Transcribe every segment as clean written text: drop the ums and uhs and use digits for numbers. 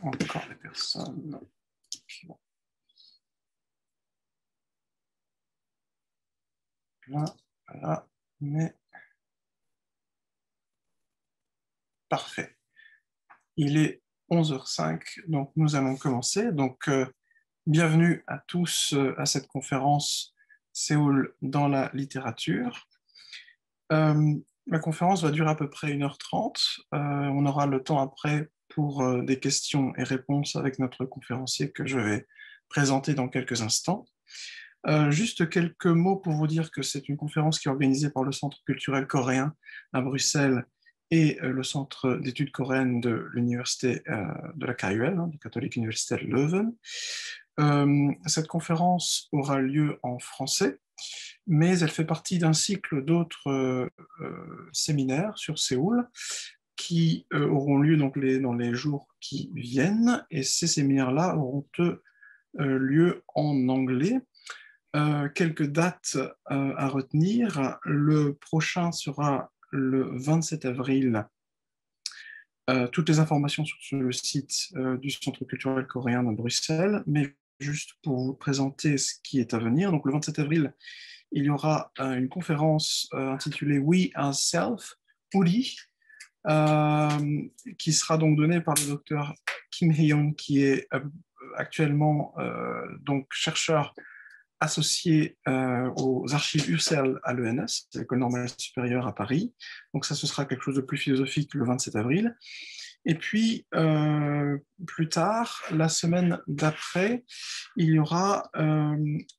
Encore des personnes. Bon. Là, voilà, mais parfait. Il est 11h05, donc nous allons commencer. Donc, bienvenue à tous à cette conférence Séoul dans la littérature. La conférence va durer à peu près 1h30. On aura le temps après pour des questions et réponses avec notre conférencier que je vais présenter dans quelques instants. Juste quelques mots pour vous dire que c'est une conférence qui est organisée par le Centre culturel coréen à Bruxelles et le Centre d'études coréennes de l'Université de la KUL, de Catholic University Leuven. Cette conférence aura lieu en français, mais elle fait partie d'un cycle d'autres séminaires sur Séoul qui auront lieu donc dans les jours qui viennent, et ces séminaires-là auront lieu en anglais. Quelques dates à retenir. Le prochain sera le 27 avril. Toutes les informations sur le site du Centre culturel coréen de Bruxelles, mais juste pour vous présenter ce qui est à venir. Donc, le 27 avril, il y aura une conférence intitulée We Are Self, Uri, qui sera donc donnée par le docteur Kim Hye-young, qui est actuellement donc chercheur associé aux archives URCEL à l'ENS, l'École normale supérieure à Paris. Donc ça, ce sera quelque chose de plus philosophique le 27 avril. Et puis, plus tard, la semaine d'après, il y aura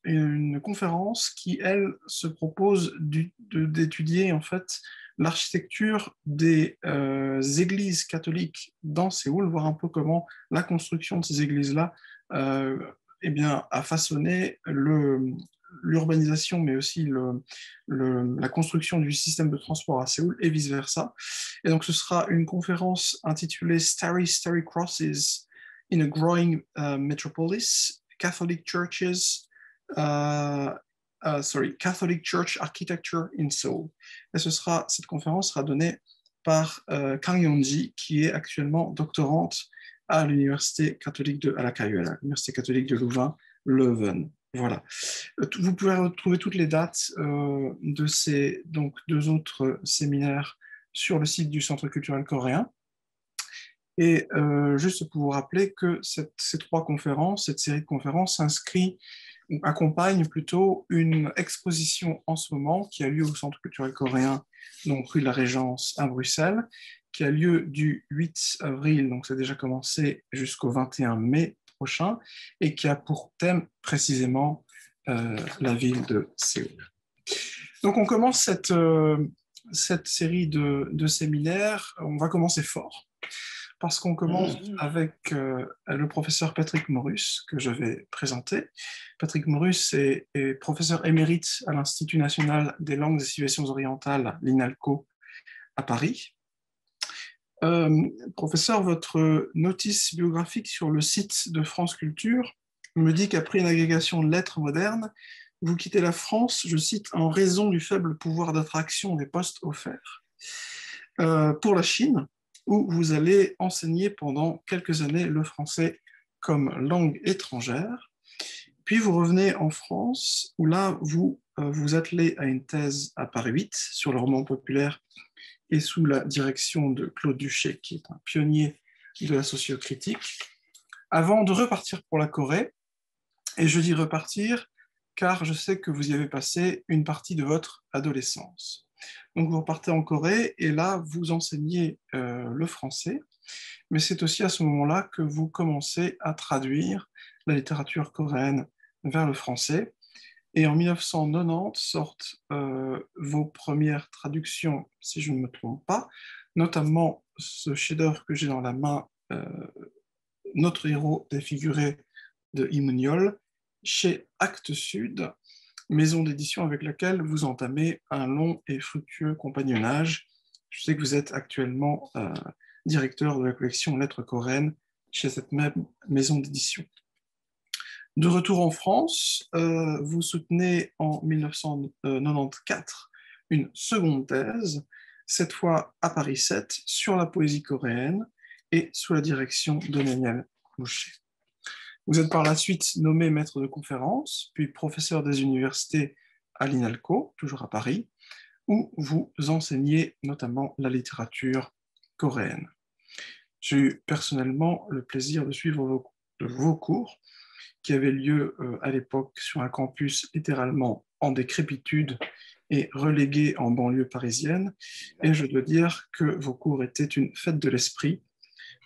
une conférence qui, elle, se propose d'étudier en fait l'architecture des églises catholiques dans Séoul, voir un peu comment la construction de ces églises-là eh bien, a façonné l'urbanisation, mais aussi la construction du système de transport à Séoul et vice-versa. Et donc, ce sera une conférence intitulée Starry Crosses in a Growing Metropolis, Catholic Catholic Church Architecture in Seoul. Et cette conférence sera donnée par Kang Yeon-ji, qui est actuellement doctorante à l'Université catholique à la KUL, l'Université catholique de Louvain-Leuven. Voilà. Vous pouvez retrouver toutes les dates de ces donc, deux autres séminaires sur le site du Centre culturel coréen. Et juste pour vous rappeler que ces trois conférences, cette série de conférences s'inscrit ou accompagne plutôt une exposition en ce moment qui a lieu au Centre culturel coréen, donc rue de la Régence à Bruxelles, qui a lieu du 8 avril, donc c'est déjà commencé, jusqu'au 21 mai prochain, et qui a pour thème précisément la ville de Séoul. Donc on commence cette série de séminaires. On va commencer fort, parce qu'on commence avec le professeur Patrick Morus, que je vais présenter. Patrick Morus est professeur émérite à l'Institut national des langues et civilisations orientales, l'INALCO, à Paris. Professeur, votre notice biographique sur le site de France Culture me dit qu'après une agrégation de lettres modernes, vous quittez la France, je cite, en raison du faible pouvoir d'attraction des postes offerts, pour la Chine, où vous allez enseigner pendant quelques années le français comme langue étrangère. Puis vous revenez en France, où là, vous vous attelez à une thèse à Paris 8 sur le roman populaire et sous la direction de Claude Duché, qui est un pionnier de la sociocritique, avant de repartir pour la Corée. Et je dis repartir car je sais que vous y avez passé une partie de votre adolescence. Donc vous repartez en Corée et là, vous enseignez le français, mais c'est aussi à ce moment-là que vous commencez à traduire la littérature coréenne vers le français. Et en 1990 sortent vos premières traductions, si je ne me trompe pas, notamment ce chef-d'œuvre que j'ai dans la main, Notre héros défiguré de Immuniol, chez Actes Sud, maison d'édition avec laquelle vous entamez un long et fructueux compagnonnage. Je sais que vous êtes actuellement directeur de la collection Lettres coréennes chez cette même maison d'édition. De retour en France, vous soutenez en 1994 une seconde thèse, cette fois à Paris 7, sur la poésie coréenne, et sous la direction de Daniel Boucher. Vous êtes par la suite nommé maître de conférence, puis professeur des universités à l'INALCO, toujours à Paris, où vous enseignez notamment la littérature coréenne. J'ai eu personnellement le plaisir de suivre vos cours qui avaient lieu à l'époque sur un campus littéralement en décrépitude et relégué en banlieue parisienne. Et je dois dire que vos cours étaient une fête de l'esprit.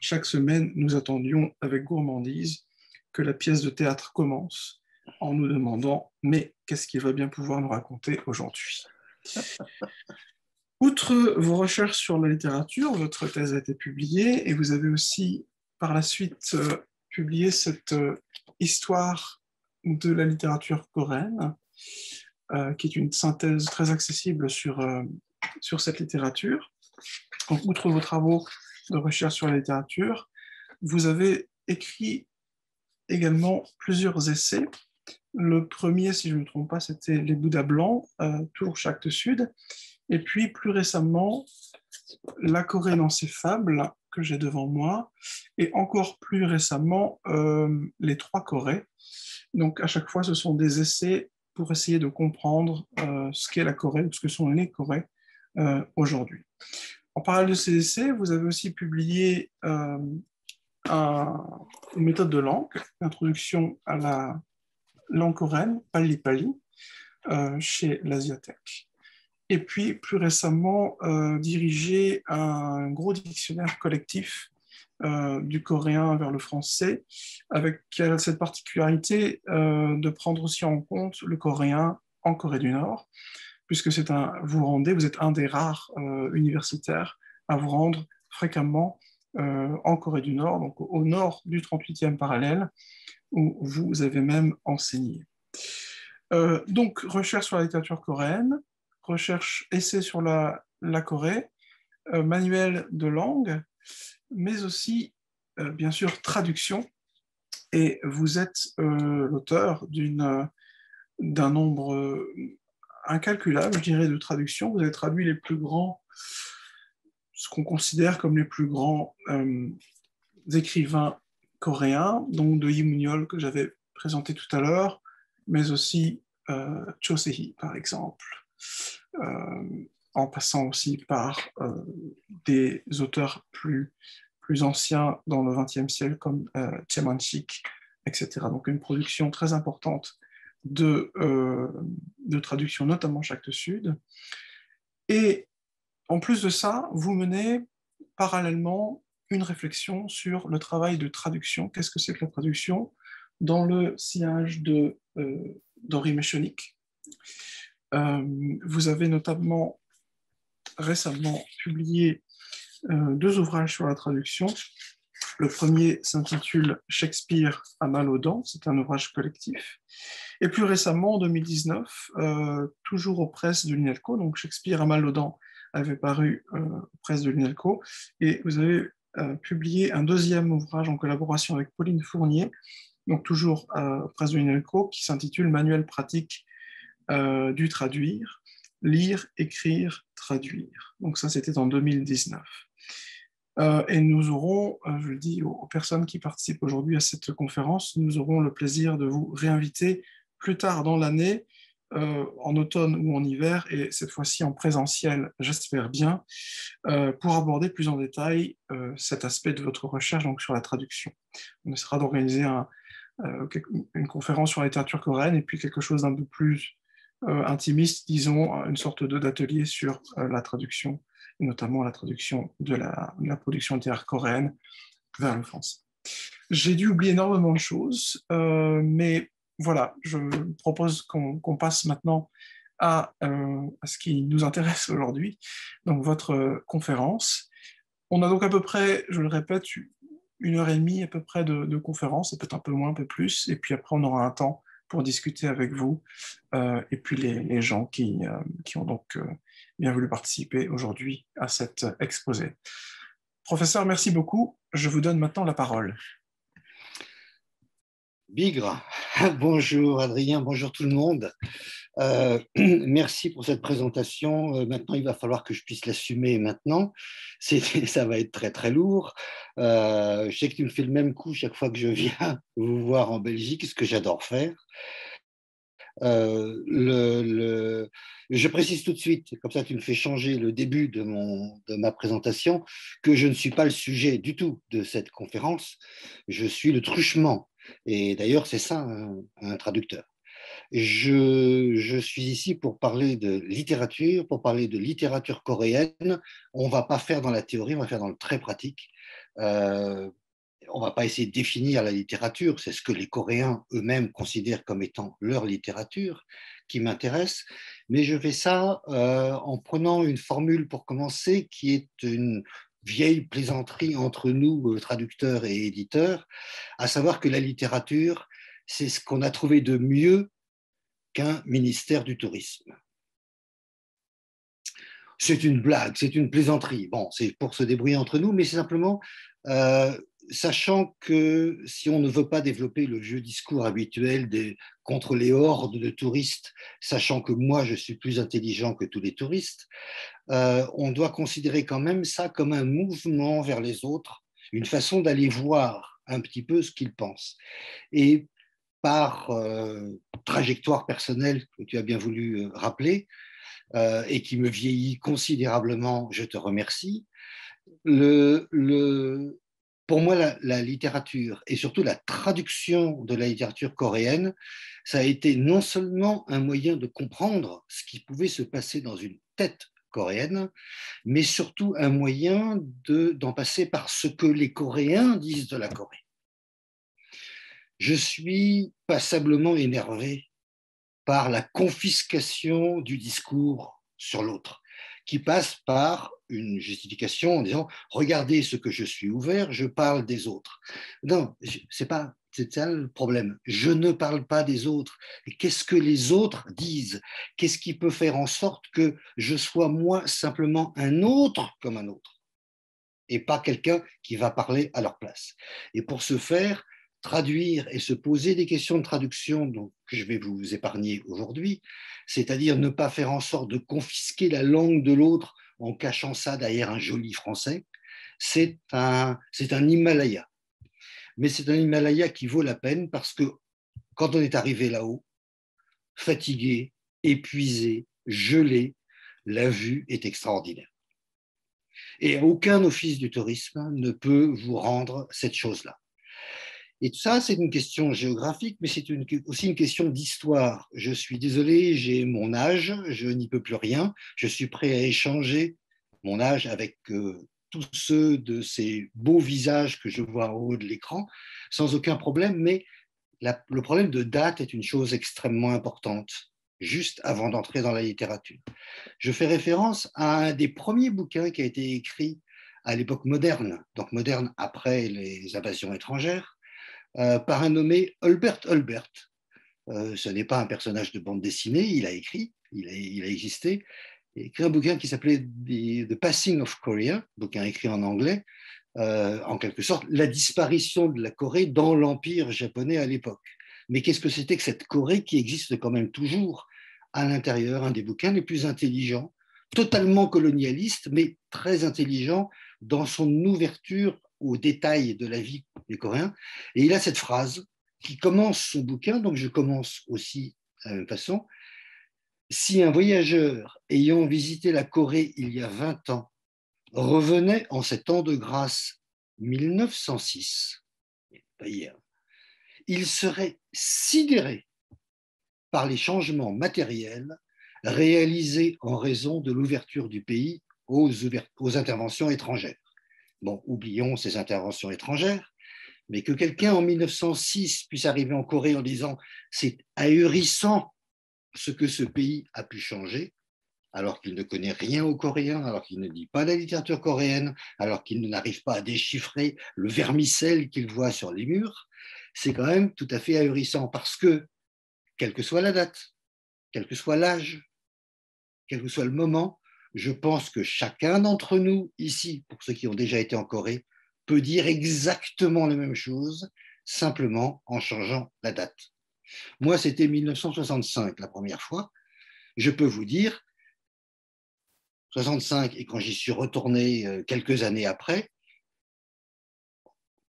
Chaque semaine, nous attendions avec gourmandise que la pièce de théâtre commence en nous demandant « Mais qu'est-ce qu'il va bien pouvoir nous raconter aujourd'hui ?» Outre vos recherches sur la littérature, votre thèse a été publiée et vous avez aussi par la suite publié cette histoire de la littérature coréenne, qui est une synthèse très accessible sur cette littérature. Donc, outre vos travaux de recherche sur la littérature, vous avez écrit également plusieurs essais. Le premier, si je ne me trompe pas, c'était Les Bouddhas blancs, toujours chez Actes Sud. Et puis, plus récemment, La Corée dans ses fables, que j'ai devant moi, et encore plus récemment, Les Trois Corées. Donc, à chaque fois, ce sont des essais pour essayer de comprendre ce qu'est la Corée, ou ce que sont les Corées aujourd'hui. En parallèle de ces essais, vous avez aussi publié une méthode de langue, introduction à la langue coréenne, Pali Pali, chez l'Asiatech. Et puis, plus récemment, dirigé un gros dictionnaire collectif du coréen vers le français, avec cette particularité de prendre aussi en compte le coréen en Corée du Nord, puisque vous êtes un des rares universitaires à vous rendre fréquemment en Corée du Nord, donc au nord du 38e parallèle, où vous avez même enseigné. Donc, recherche sur la littérature coréenne, recherche, essai sur la Corée, manuel de langue, mais aussi, bien sûr, traduction. Et vous êtes l'auteur d'un nombre incalculable, je dirais, de traductions. Vous avez traduit les plus grands, ce qu'on considère comme les plus grands écrivains coréens, donc de Lee Mun-yeol que j'avais présenté tout à l'heure, mais aussi Cho Se-hee, par exemple. En passant aussi par des auteurs plus anciens dans le XXe siècle comme Chae Man-sik, etc. Donc une production très importante de traduction, notamment chez Actes Sud. Et en plus de ça, vous menez parallèlement une réflexion sur le travail de traduction. Qu'est-ce que c'est que la traduction dans le sillage d'Henri Meschonich. Vous avez notamment récemment publié deux ouvrages sur la traduction. Le premier s'intitule Shakespeare à mal aux dents, c'est un ouvrage collectif. Et plus récemment, en 2019, toujours aux presses de l'INALCO, donc Shakespeare à mal aux dents avait paru aux presses de l'INALCO, et vous avez publié un deuxième ouvrage en collaboration avec Pauline Fournier, donc toujours aux presses de l'INALCO, qui s'intitule Manuel pratique du traduire, lire, écrire, traduire. Donc ça, c'était en 2019. Et nous aurons, je le dis aux personnes qui participent aujourd'hui à cette conférence, nous aurons le plaisir de vous réinviter plus tard dans l'année, en automne ou en hiver, et cette fois-ci en présentiel, j'espère bien, pour aborder plus en détail cet aspect de votre recherche donc sur la traduction. On essaiera d'organiser une conférence sur la littérature coréenne et puis quelque chose d'un peu plus intimiste, disons, une sorte d'atelier sur la traduction, et notamment la traduction de la production littéraire coréenne vers le français. J'ai dû oublier énormément de choses, mais voilà, je propose qu'on passe maintenant à ce qui nous intéresse aujourd'hui, donc votre conférence. On a donc à peu près, je le répète, 1 heure et demie à peu près de conférence, et peut-être un peu moins, un peu plus, et puis après on aura un temps pour discuter avec vous, et puis les gens qui ont donc bien voulu participer aujourd'hui à cet exposé. Professeur, merci beaucoup. Je vous donne maintenant la parole. Bigre, bonjour Adrien, bonjour tout le monde. Merci pour cette présentation. Maintenant, il va falloir que je puisse l'assumer maintenant. Ça va être très, très lourd. Je sais que tu me fais le même coup chaque fois que je viens vous voir en Belgique, ce que j'adore faire. Euh, le, le, je précise tout de suite, comme ça tu me fais changer le début de ma présentation, que je ne suis pas le sujet du tout de cette conférence, je suis le truchement. Et d'ailleurs, c'est ça un traducteur. Je suis ici pour parler de littérature, pour parler de littérature coréenne. On ne va pas faire dans la théorie, on va faire dans le très pratique. Euh, on ne va pas essayer de définir la littérature, c'est ce que les Coréens eux-mêmes considèrent comme étant leur littérature qui m'intéresse, mais je fais ça en prenant une formule pour commencer qui est une vieille plaisanterie entre nous, traducteurs et éditeurs, à savoir que la littérature, c'est ce qu'on a trouvé de mieux qu'un ministère du tourisme. C'est une blague, c'est une plaisanterie. Bon, c'est pour se débrouiller entre nous, mais c'est simplement sachant que si on ne veut pas développer le vieux discours habituel contre les hordes de touristes, sachant que moi je suis plus intelligent que tous les touristes, on doit considérer quand même ça comme un mouvement vers les autres, une façon d'aller voir un petit peu ce qu'ils pensent. Et par trajectoire personnelle que tu as bien voulu rappeler, et qui me vieillit considérablement, je te remercie. Pour moi, la littérature et surtout la traduction de la littérature coréenne, ça a été non seulement un moyen de comprendre ce qui pouvait se passer dans une tête coréenne, mais surtout un moyen d'en passer par ce que les Coréens disent de la Corée. Je suis passablement énervé par la confiscation du discours sur l'autre, qui passe par une justification en disant regardez ce que je suis ouvert, je parle des autres. Non, c'est ça le problème. Je ne parle pas des autres. Qu'est-ce que les autres disent? Qu'est-ce qui peut faire en sorte que je sois moi simplement un autre comme un autre et pas quelqu'un qui va parler à leur place? Et pour ce faire, traduire et se poser des questions de traduction donc, que je vais vous épargner aujourd'hui, c'est-à-dire ne pas faire en sorte de confisquer la langue de l'autre en cachant ça derrière un joli français, c'est un Himalaya. Mais c'est un Himalaya qui vaut la peine parce que quand on est arrivé là-haut, fatigué, épuisé, gelé, la vue est extraordinaire. Et aucun office du tourisme ne peut vous rendre cette chose-là. Et tout ça, c'est une question géographique, mais c'est aussi une question d'histoire. Je suis désolé, j'ai mon âge, je n'y peux plus rien. Je suis prêt à échanger mon âge avec tous ceux de ces beaux visages que je vois en haut de l'écran, sans aucun problème. Mais le problème de date est une chose extrêmement importante, juste avant d'entrer dans la littérature. Je fais référence à un des premiers bouquins qui a été écrit à l'époque moderne, donc moderne après les invasions étrangères, par un nommé Hulbert Hulbert. Ce n'est pas un personnage de bande dessinée, il a écrit, il a existé. Il a écrit un bouquin qui s'appelait The Passing of Korea, bouquin écrit en anglais, en quelque sorte, la disparition de la Corée dans l'empire japonais à l'époque. Mais qu'est-ce que c'était que cette Corée qui existe quand même toujours à l'intérieur, un des bouquins les plus intelligents, totalement colonialiste, mais très intelligent dans son ouverture aux détails de la vie des Coréens. Et il a cette phrase qui commence son bouquin, donc je commence aussi de la même façon. Si un voyageur ayant visité la Corée il y a 20 ans revenait en cet an de grâce 1906, pas hier, il serait sidéré par les changements matériels réalisés en raison de l'ouverture du pays aux interventions étrangères. Bon, oublions ces interventions étrangères, mais que quelqu'un en 1906 puisse arriver en Corée en disant c'est ahurissant ce que ce pays a pu changer, alors qu'il ne connaît rien au coréen, alors qu'il ne lit pas la littérature coréenne, alors qu'il n'arrive pas à déchiffrer le vermicelle qu'il voit sur les murs, c'est quand même tout à fait ahurissant parce que, quelle que soit la date, quel que soit l'âge, quel que soit le moment, je pense que chacun d'entre nous ici, pour ceux qui ont déjà été en Corée, peut dire exactement la même chose, simplement en changeant la date. Moi, c'était 1965 la première fois. Je peux vous dire, 65, et quand j'y suis retourné quelques années après,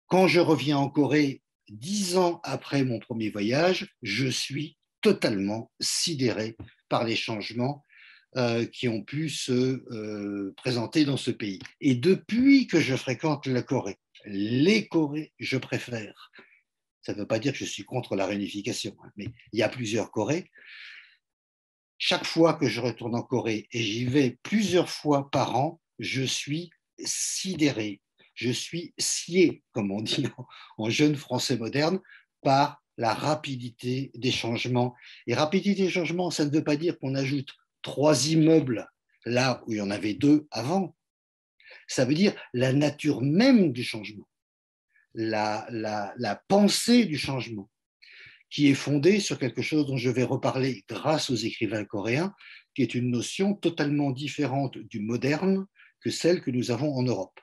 quand je reviens en Corée 10 ans après mon premier voyage, je suis totalement sidéré par les changements qui ont pu se présenter dans ce pays. Et depuis que je fréquente la Corée, les Corées, je préfère. Ça ne veut pas dire que je suis contre la réunification, mais il y a plusieurs Corées. Chaque fois que je retourne en Corée, et j'y vais plusieurs fois par an, je suis sidéré, je suis scié, comme on dit en jeune français moderne, par la rapidité des changements. Et rapidité des changements, ça ne veut pas dire qu'on ajoute 3 immeubles là où il y en avait 2 avant. Ça veut dire la nature même du changement, la pensée du changement, qui est fondée sur quelque chose dont je vais reparler grâce aux écrivains coréens, qui est une notion totalement différente du moderne que celle que nous avons en Europe.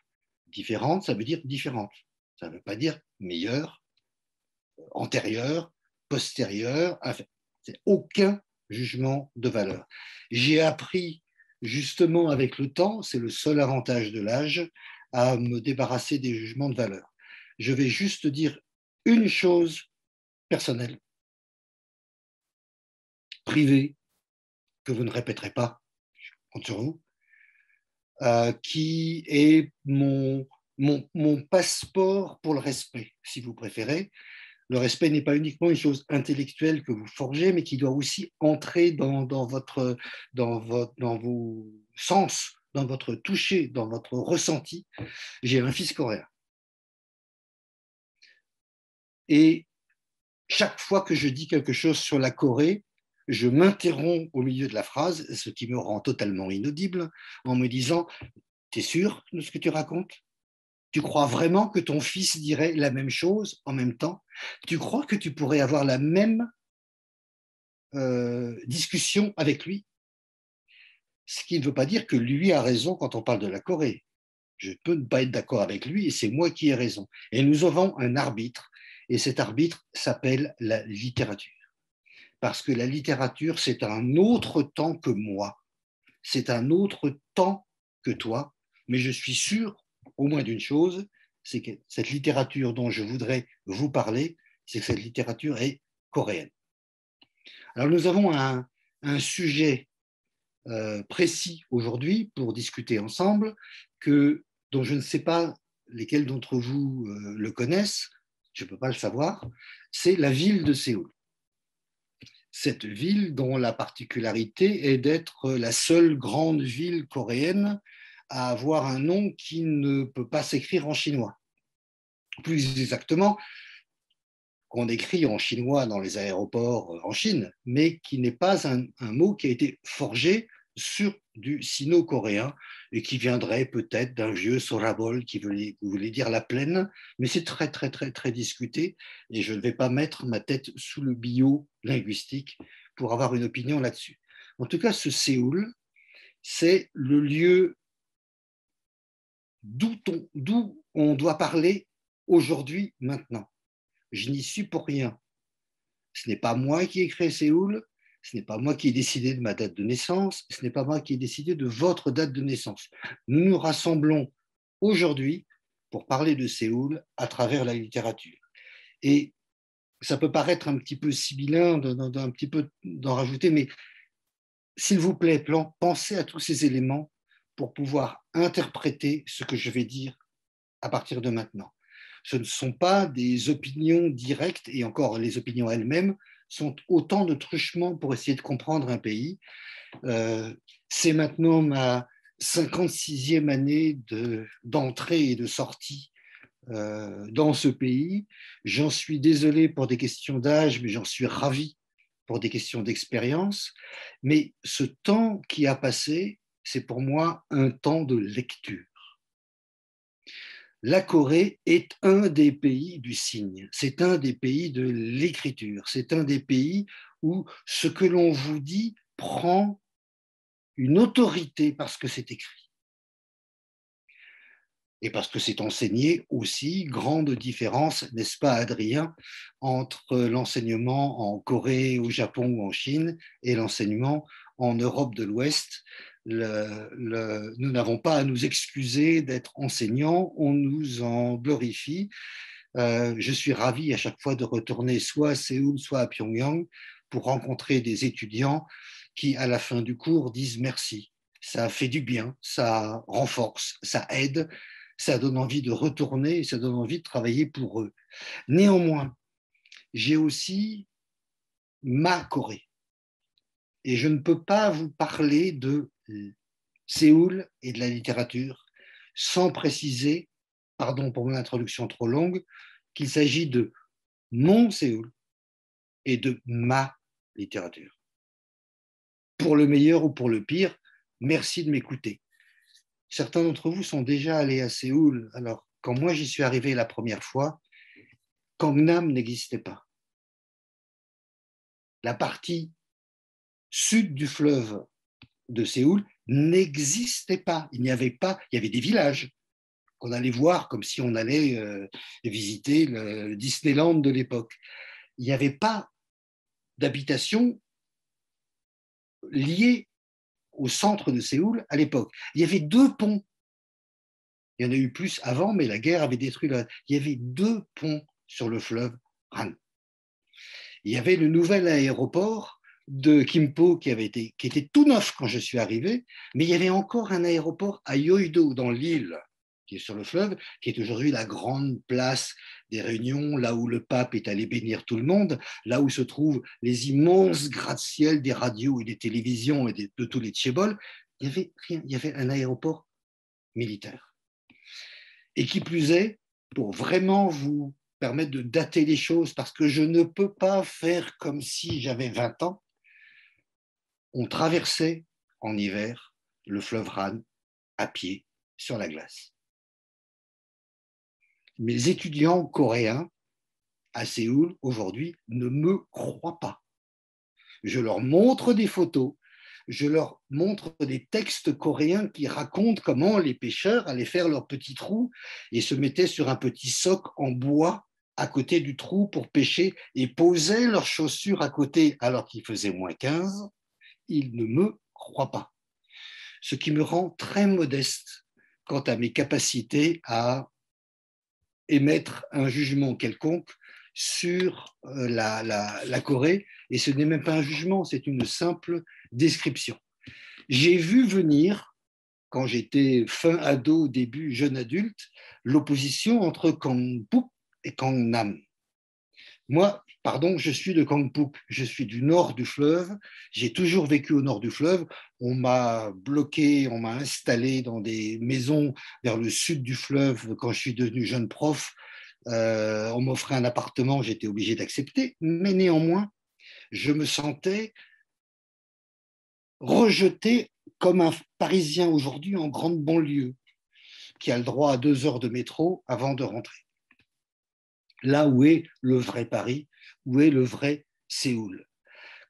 Différente, ça veut dire différente. Ça ne veut pas dire meilleure, antérieure, postérieure. C'est aucun jugement de valeur. J'ai appris justement avec le temps, c'est le seul avantage de l'âge, à me débarrasser des jugements de valeur. Je vais juste dire une chose personnelle, privée, que vous ne répéterez pas, je compte sur vous, qui est mon passeport pour le respect, si vous préférez. Le respect n'est pas uniquement une chose intellectuelle que vous forgez, mais qui doit aussi entrer dans vos sens, dans votre toucher, dans votre ressenti. J'ai un fils coréen. Et chaque fois que je dis quelque chose sur la Corée, je m'interromps au milieu de la phrase, ce qui me rend totalement inaudible, en me disant « T'es sûr de ce que tu racontes ? Tu crois vraiment que ton fils dirait la même chose en même temps ? Tu crois que tu pourrais avoir la même discussion avec lui ? » Ce qui ne veut pas dire que lui a raison quand on parle de la Corée. Je peux ne pas être d'accord avec lui et c'est moi qui ai raison. Et nous avons un arbitre et cet arbitre s'appelle la littérature. Parce que la littérature, c'est un autre temps que moi, c'est un autre temps que toi, mais je suis sûr au moins d'une chose, c'est que cette littérature dont je voudrais vous parler, c'est que cette littérature est coréenne. Alors nous avons un sujet précis aujourd'hui pour discuter ensemble, dont je ne sais pas lesquels d'entre vous le connaissent, je ne peux pas le savoir, c'est la ville de Séoul. Cette ville dont la particularité est d'être la seule grande ville coréenne à avoir un nom qui ne peut pas s'écrire en chinois. Plus exactement, qu'on écrit en chinois dans les aéroports en Chine, mais qui n'est pas un mot qui a été forgé sur du sino-coréen et qui viendrait peut-être d'un vieux sorabol qui voulait dire la plaine, mais c'est très, très, très, très discuté et je ne vais pas mettre ma tête sous le bio-linguistique pour avoir une opinion là-dessus. En tout cas, ce Séoul, c'est le lieu d'où on doit parler aujourd'hui, maintenant. Je n'y suis pour rien. Ce n'est pas moi qui ai créé Séoul, ce n'est pas moi qui ai décidé de ma date de naissance, ce n'est pas moi qui ai décidé de votre date de naissance. Nous nous rassemblons aujourd'hui pour parler de Séoul à travers la littérature. Et ça peut paraître un petit peu sibyllin, un petit peu d'en rajouter, mais s'il vous plaît, pensez à tous ces éléments pour pouvoir interpréter ce que je vais dire à partir de maintenant. Ce ne sont pas des opinions directes, et encore les opinions elles-mêmes sont autant de truchements pour essayer de comprendre un pays. C'est maintenant ma 56e année d'entrée et de sortie dans ce pays. J'en suis désolé pour des questions d'âge, mais j'en suis ravi pour des questions d'expérience. Mais ce temps qui a passé, c'est pour moi un temps de lecture. La Corée est un des pays du signe, c'est un des pays de l'écriture, c'est un des pays où ce que l'on vous dit prend une autorité parce que c'est écrit. Et parce que c'est enseigné aussi, grande différence, n'est-ce pas Adrien, entre l'enseignement en Corée, au Japon ou en Chine et l'enseignement en Europe de l'Ouest. Nous n'avons pas à nous excuser d'être enseignants, on nous en glorifie. Je suis ravi à chaque fois de retourner soit à Séoul, soit à Pyongyang pour rencontrer des étudiants qui, à la fin du cours, disent merci. Ça fait du bien, ça renforce, ça aide, ça donne envie de retourner, ça donne envie de travailler pour eux. Néanmoins, j'ai aussi ma Corée. Et je ne peux pas vous parler de Séoul et de la littérature sans préciser, pardon pour mon introduction trop longue, qu'il s'agit de mon Séoul et de ma littérature. Pour le meilleur ou pour le pire, merci de m'écouter. Certains d'entre vous sont déjà allés à Séoul. Alors, quand moi j'y suis arrivé la première fois, Gangnam n'existait pas. La partie sud du fleuve de Séoul n'existait pas. Il y avait des villages qu'on allait voir comme si on allait visiter le Disneyland de l'époque. Il n'y avait pas d'habitation liée au centre de Séoul à l'époque. Il y avait 2 ponts. Il y en a eu plus avant, mais la guerre avait détruit. Il y avait 2 ponts sur le fleuve Han. Il y avait le nouvel aéroport de Gimpo qui était tout neuf quand je suis arrivé, mais il y avait encore un aéroport à Yeouido, dans l'île, qui est sur le fleuve, qui est aujourd'hui la grande place des réunions, là où le pape est allé bénir tout le monde, là où se trouvent les immenses gratte-ciel des radios et des télévisions et de tous les tchébols. Il n'y avait rien, il y avait un aéroport militaire. Et qui plus est, pour vraiment vous permettre de dater les choses, parce que je ne peux pas faire comme si j'avais 20 ans, on traversait en hiver le fleuve Han à pied sur la glace. Mes étudiants coréens à Séoul aujourd'hui ne me croient pas. Je leur montre des photos, je leur montre des textes coréens qui racontent comment les pêcheurs allaient faire leurs petits trous et se mettaient sur un petit soc en bois à côté du trou pour pêcher et posaient leurs chaussures à côté alors qu'il faisait -15. Ils ne me croient pas. Ce qui me rend très modeste quant à mes capacités à émettre un jugement quelconque sur la Corée. Et ce n'est même pas un jugement, c'est une simple description. J'ai vu venir, quand j'étais fin ado, début jeune adulte, l'opposition entre Gangpuk et Gangnam. Moi, pardon, je suis de Gangpuk, je suis du nord du fleuve, j'ai toujours vécu au nord du fleuve, on m'a bloqué, on m'a installé dans des maisons vers le sud du fleuve quand je suis devenu jeune prof, on m'offrait un appartement, j'étais obligé d'accepter, mais néanmoins, je me sentais rejeté comme un Parisien aujourd'hui en grande banlieue, qui a le droit à 2 heures de métro avant de rentrer. Là où est le vrai Paris, où est le vrai Séoul.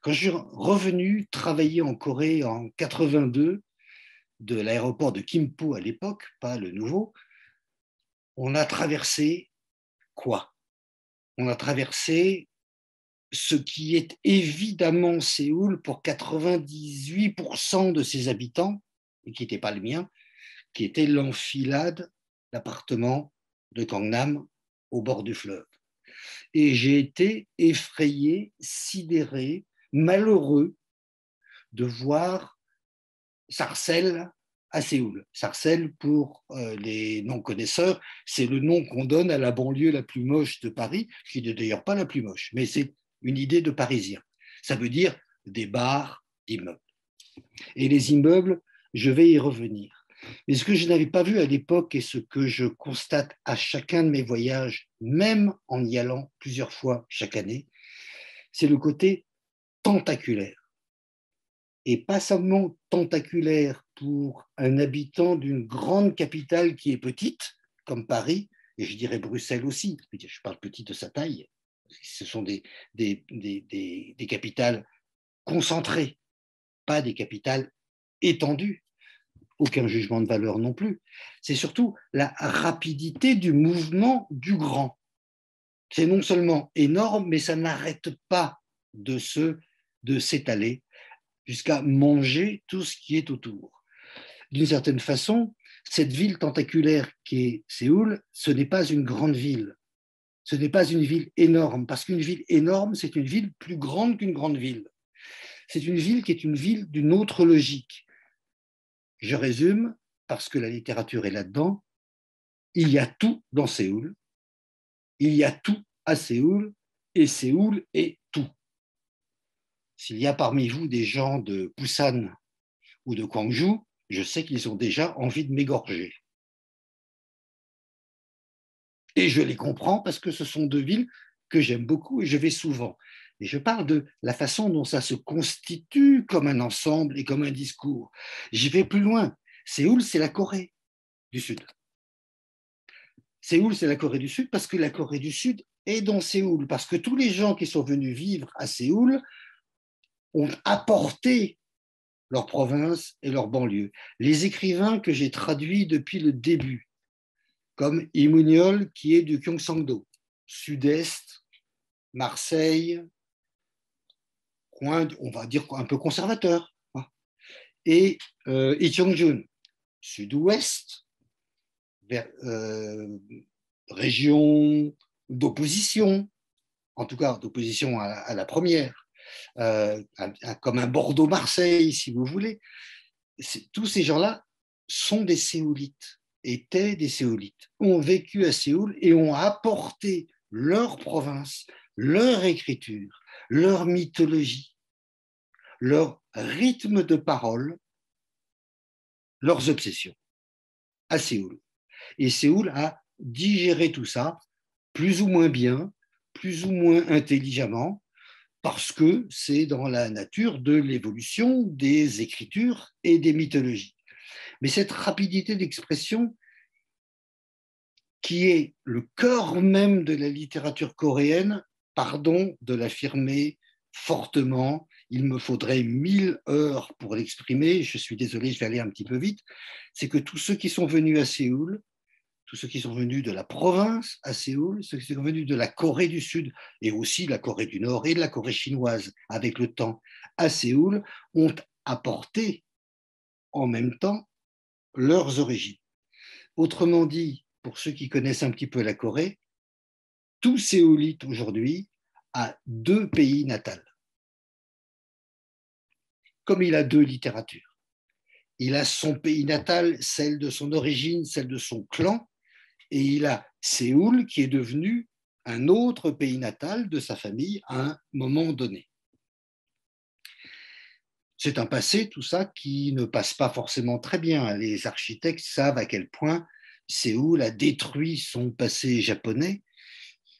Quand je suis revenu travailler en Corée en 82, de l'aéroport de Gimpo à l'époque, pas le nouveau, on a traversé quoi? On a traversé ce qui est évidemment Séoul pour 98% de ses habitants, et qui n'était pas le mien, qui était l'enfilade d'appartements de Gangnam au bord du fleuve. Et j'ai été effrayé, sidéré, malheureux de voir Sarcelles à Séoul. Sarcelles, pour les non-connaisseurs, c'est le nom qu'on donne à la banlieue la plus moche de Paris, qui n'est d'ailleurs pas la plus moche, mais c'est une idée de Parisien. Ça veut dire des bars d'immeubles. Et les immeubles, je vais y revenir. Mais ce que je n'avais pas vu à l'époque et ce que je constate à chacun de mes voyages, même en y allant plusieurs fois chaque année, c'est le côté tentaculaire. Et pas seulement tentaculaire pour un habitant d'une grande capitale qui est petite, comme Paris, et je dirais Bruxelles aussi, je parle petit de sa taille, ce sont des capitales concentrées, pas des capitales étendues. aucun jugement de valeur non plus. C'est surtout la rapidité du mouvement du grand. C'est non seulement énorme, mais ça n'arrête pas de s'étaler jusqu'à manger tout ce qui est autour. D'une certaine façon, cette ville tentaculaire qui est Séoul, ce n'est pas une grande ville. Ce n'est pas une ville énorme, parce qu'une ville énorme, c'est une ville plus grande qu'une grande ville. C'est une ville qui est une ville d'une autre logique. Je résume, parce que la littérature est là-dedans, il y a tout dans Séoul, il y a tout à Séoul, et Séoul est tout. S'il y a parmi vous des gens de Busan ou de Gwangju, je sais qu'ils ont déjà envie de m'égorger. Et je les comprends parce que ce sont deux villes que j'aime beaucoup et je vais souvent. Et je parle de la façon dont ça se constitue comme un ensemble et comme un discours. J'y vais plus loin. Séoul, c'est la Corée du Sud. Séoul, c'est la Corée du Sud parce que la Corée du Sud est dans Séoul, parce que tous les gens qui sont venus vivre à Séoul ont apporté leur province et leur banlieue. Les écrivains que j'ai traduits depuis le début, comme Lee Mun-yeol, qui est du Gyeongsang-do, sud-est, Marseille, coin, on va dire un peu conservateur, et Lee Kyung-jun, sud-ouest, région d'opposition, en tout cas d'opposition à la première, comme un Bordeaux-Marseille, si vous voulez. Tous ces gens-là sont des Séoulites, étaient des Séoulites, ont vécu à Séoul et ont apporté leur province, leur écriture, leur mythologie, leur rythme de parole, leurs obsessions à Séoul. Et Séoul a digéré tout ça, plus ou moins bien, plus ou moins intelligemment, parce que c'est dans la nature de l'évolution des écritures et des mythologies. Mais cette rapidité d'expression, qui est le cœur même de la littérature coréenne, pardon de l'affirmer fortement, il me faudrait 1000 heures pour l'exprimer, je suis désolé, je vais aller un petit peu vite, c'est que tous ceux qui sont venus à Séoul, tous ceux qui sont venus de la province à Séoul, ceux qui sont venus de la Corée du Sud et aussi de la Corée du Nord et de la Corée chinoise avec le temps à Séoul, ont apporté en même temps leurs origines. Autrement dit, pour ceux qui connaissent un petit peu la Corée, tout Séoulite aujourd'hui a deux pays natals. Comme il a deux littératures. Il a son pays natal, celle de son origine, celle de son clan, et il a Séoul qui est devenu un autre pays natal de sa famille à un moment donné. C'est un passé, tout ça, qui ne passe pas forcément très bien. Les architectes savent à quel point Séoul a détruit son passé japonais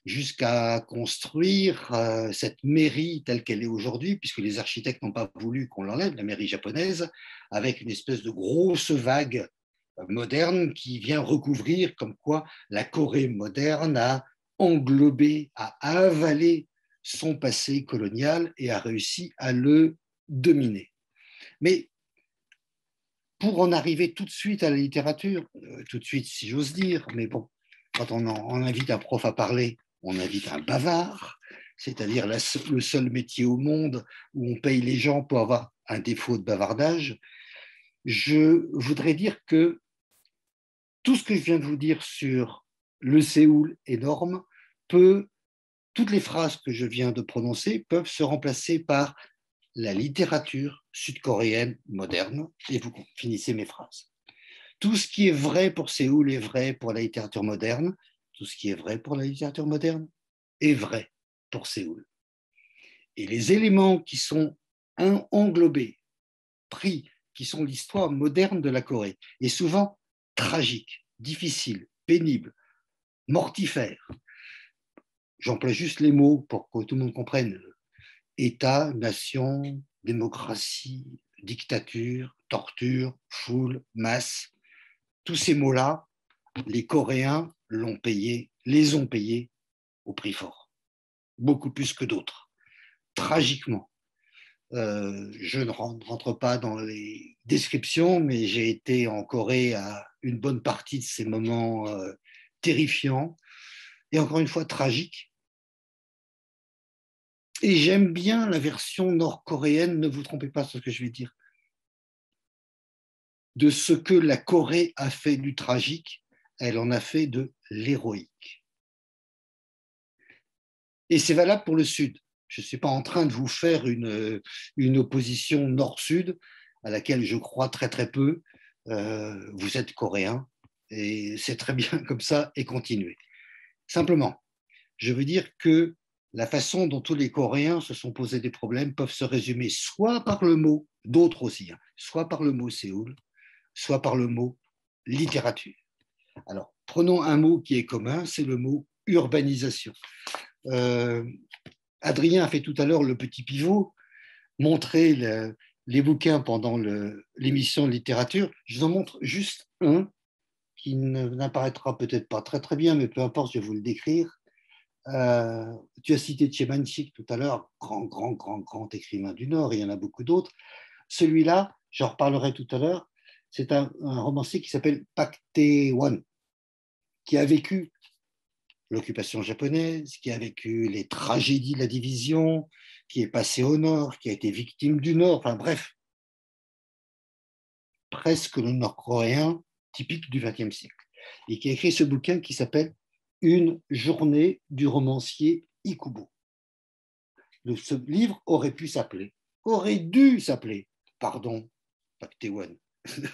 jusqu'à construire cette mairie telle qu'elle est aujourd'hui, puisque les architectes n'ont pas voulu qu'on l'enlève, la mairie japonaise, avec une espèce de grosse vague moderne qui vient recouvrir comme quoi la Corée moderne a englobé, a avalé son passé colonial et a réussi à le dominer. Mais pour en arriver tout de suite à la littérature, tout de suite si j'ose dire, mais bon, quand on invite un prof à parler, on invite un bavard, c'est-à-dire le seul métier au monde où on paye les gens pour avoir un défaut de bavardage. Je voudrais dire que tout ce que je viens de vous dire sur le Séoul énorme toutes les phrases que je viens de prononcer peuvent se remplacer par la littérature sud-coréenne moderne, et vous finissez mes phrases. Tout ce qui est vrai pour Séoul est vrai pour la littérature moderne, tout ce qui est vrai pour la littérature moderne est vrai pour Séoul. Et les éléments qui sont englobés, pris, qui sont l'histoire moderne de la Corée, et souvent tragique, difficile, pénible, mortifère. J'emploie juste les mots pour que tout le monde comprenne. État, nation, démocratie, dictature, torture, foule, masse. Tous ces mots-là, les Coréens les ont payés au prix fort, beaucoup plus que d'autres, tragiquement. Je ne rentre pas dans les description, mais j'ai été en Corée à une bonne partie de ces moments terrifiants et encore une fois tragiques. Et j'aime bien la version nord-coréenne, ne vous trompez pas sur ce que je vais dire, de ce que la Corée a fait du tragique, elle en a fait de l'héroïque. Et c'est valable pour le Sud. Je ne suis pas en train de vous faire une opposition nord-sud à laquelle je crois très très peu. Vous êtes coréen et c'est très bien comme ça et continuez. Simplement, je veux dire que la façon dont tous les Coréens se sont posés des problèmes peuvent se résumer soit par le mot, d'autres aussi, hein, soit par le mot Séoul, soit par le mot littérature. Alors, prenons un mot qui est commun, c'est le mot urbanisation. Adrien a fait tout à l'heure le petit pivot, montrer les bouquins pendant l'émission de littérature. Je vous en montre juste un qui n'apparaîtra peut-être pas très très bien, mais peu importe, je vais vous le décrire. Tu as cité Tchemanchik tout à l'heure, grand écrivain du Nord, il y en a beaucoup d'autres. Celui-là, j'en reparlerai tout à l'heure, c'est un romancier qui s'appelle Park Tae-won, qui a vécu l'occupation japonaise, qui a vécu les tragédies de la division, qui est passé au Nord, qui a été victime du Nord, enfin bref, presque le Nord-coréen typique du XXe siècle, et qui a écrit ce bouquin qui s'appelle Une journée du romancier Ikubo. Ce livre aurait pu s'appeler, aurait dû s'appeler, pardon, Park Tae-won,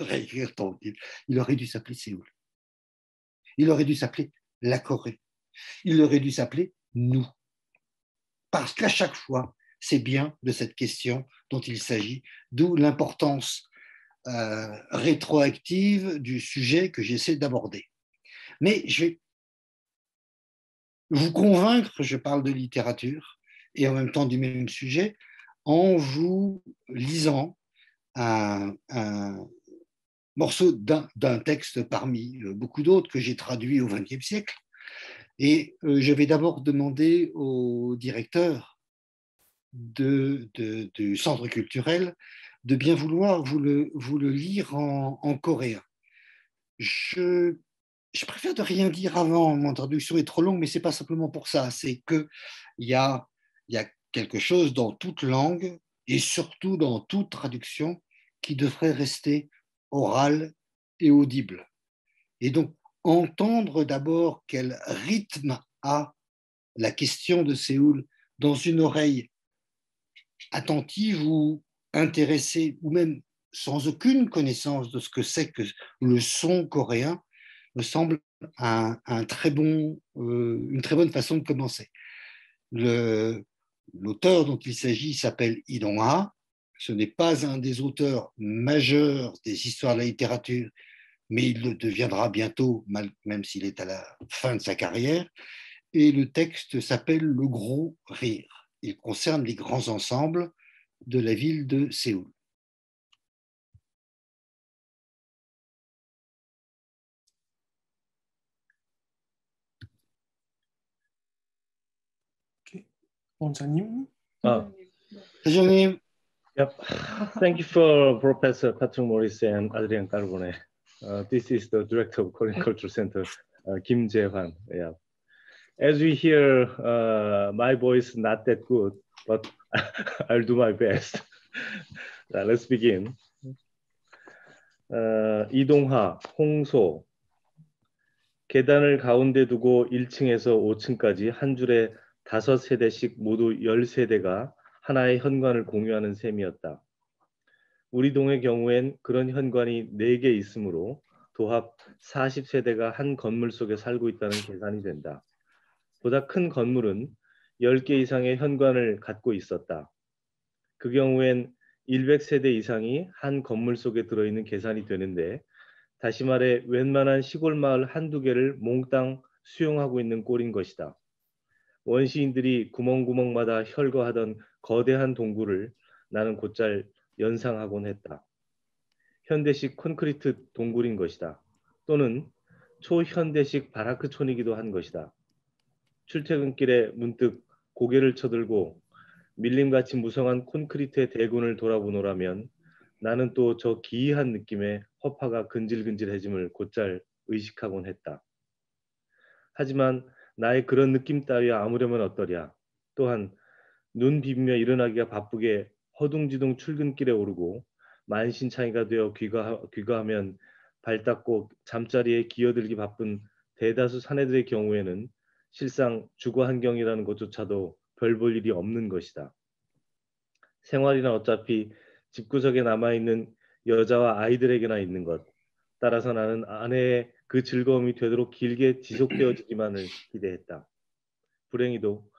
réécrire ton livre, il aurait dû s'appeler Séoul. Il aurait dû s'appeler la Corée. Il aurait dû s'appeler nous. Parce qu'à chaque fois, c'est bien de cette question dont il s'agit, d'où l'importance rétroactive du sujet que j'essaie d'aborder. Mais je vais vous convaincre, je parle de littérature, et en même temps du même sujet, en vous lisant un morceau d'un texte parmi beaucoup d'autres que j'ai traduit au XXe siècle. Et je vais d'abord demander au directeur du centre culturel de bien vouloir vous le lire en coréen. Je préfère de rien dire avant, mon introduction est trop longue, mais ce n'est pas simplement pour ça, c'est qu'il y a quelque chose dans toute langue et surtout dans toute traduction qui devrait rester oral et audible. Et donc, entendre d'abord quel rythme a la question de Séoul dans une oreille attentive ou intéressée, ou même sans aucune connaissance de ce que c'est que le son coréen, me semble une très bonne façon de commencer. L'auteur dont il s'agit s'appelle Lee Dong-ha. Ce n'est pas un des auteurs majeurs des histoires de la littérature, mais il le deviendra bientôt, même s'il est à la fin de sa carrière. Et le texte s'appelle Le Gros Rire. Il concerne les grands ensembles de la ville de Séoul. Ok. 원장님. Sajonim. Yep. Thank you for Professor Patrick Morris and Adrian Carbone. This is the director of Korean Cultural Center, Kim Jae-hwan. Yeah. As we hear, my voice not that good, but I'll do my best. Let's begin. 이동하, 홍소. 계단을 가운데 두고 1층에서 5층까지 한 줄에 5세대씩 모두 10세대가 하나의 현관을 공유하는 셈이었다. 우리 동의 경우엔 그런 현관이 4개 있으므로 도합 40세대가 한 건물 속에 살고 있다는 계산이 된다. 보다 큰 건물은 10개 이상의 현관을 갖고 있었다. 그 경우엔 100세대 이상이 한 건물 속에 들어있는 계산이 되는데, 다시 말해 웬만한 시골 마을 한두 개를 몽땅 수용하고 있는 꼴인 것이다. 원시인들이 구멍구멍마다 혈거하던 거대한 동굴을 나는 곧잘 연상하곤 했다. 현대식 콘크리트 동굴인 것이다. 또는 초현대식 바라크촌이기도 한 것이다. 출퇴근길에 문득 고개를 쳐들고 밀림같이 무성한 콘크리트의 대군을 돌아보노라면 나는 또 저 기이한 느낌에 허파가 근질근질해짐을 곧잘 의식하곤 했다. 하지만 나의 그런 느낌 따위 아무려면 어떠랴. 또한 눈 비비며 일어나기가 바쁘게 허둥지둥 출근길에 오르고 만신창이가 되어 귀가하면 발 닦고 잠자리에 기어들기 바쁜 대다수 사내들의 경우에는 실상 주거 환경이라는 것조차도 별 볼 일이 없는 것이다. 생활이란 어차피 집구석에 남아있는 여자와 아이들에게나 있는 것. 따라서 나는 아내의 그 즐거움이 되도록 길게 지속되어지기만을 기대했다. 불행히도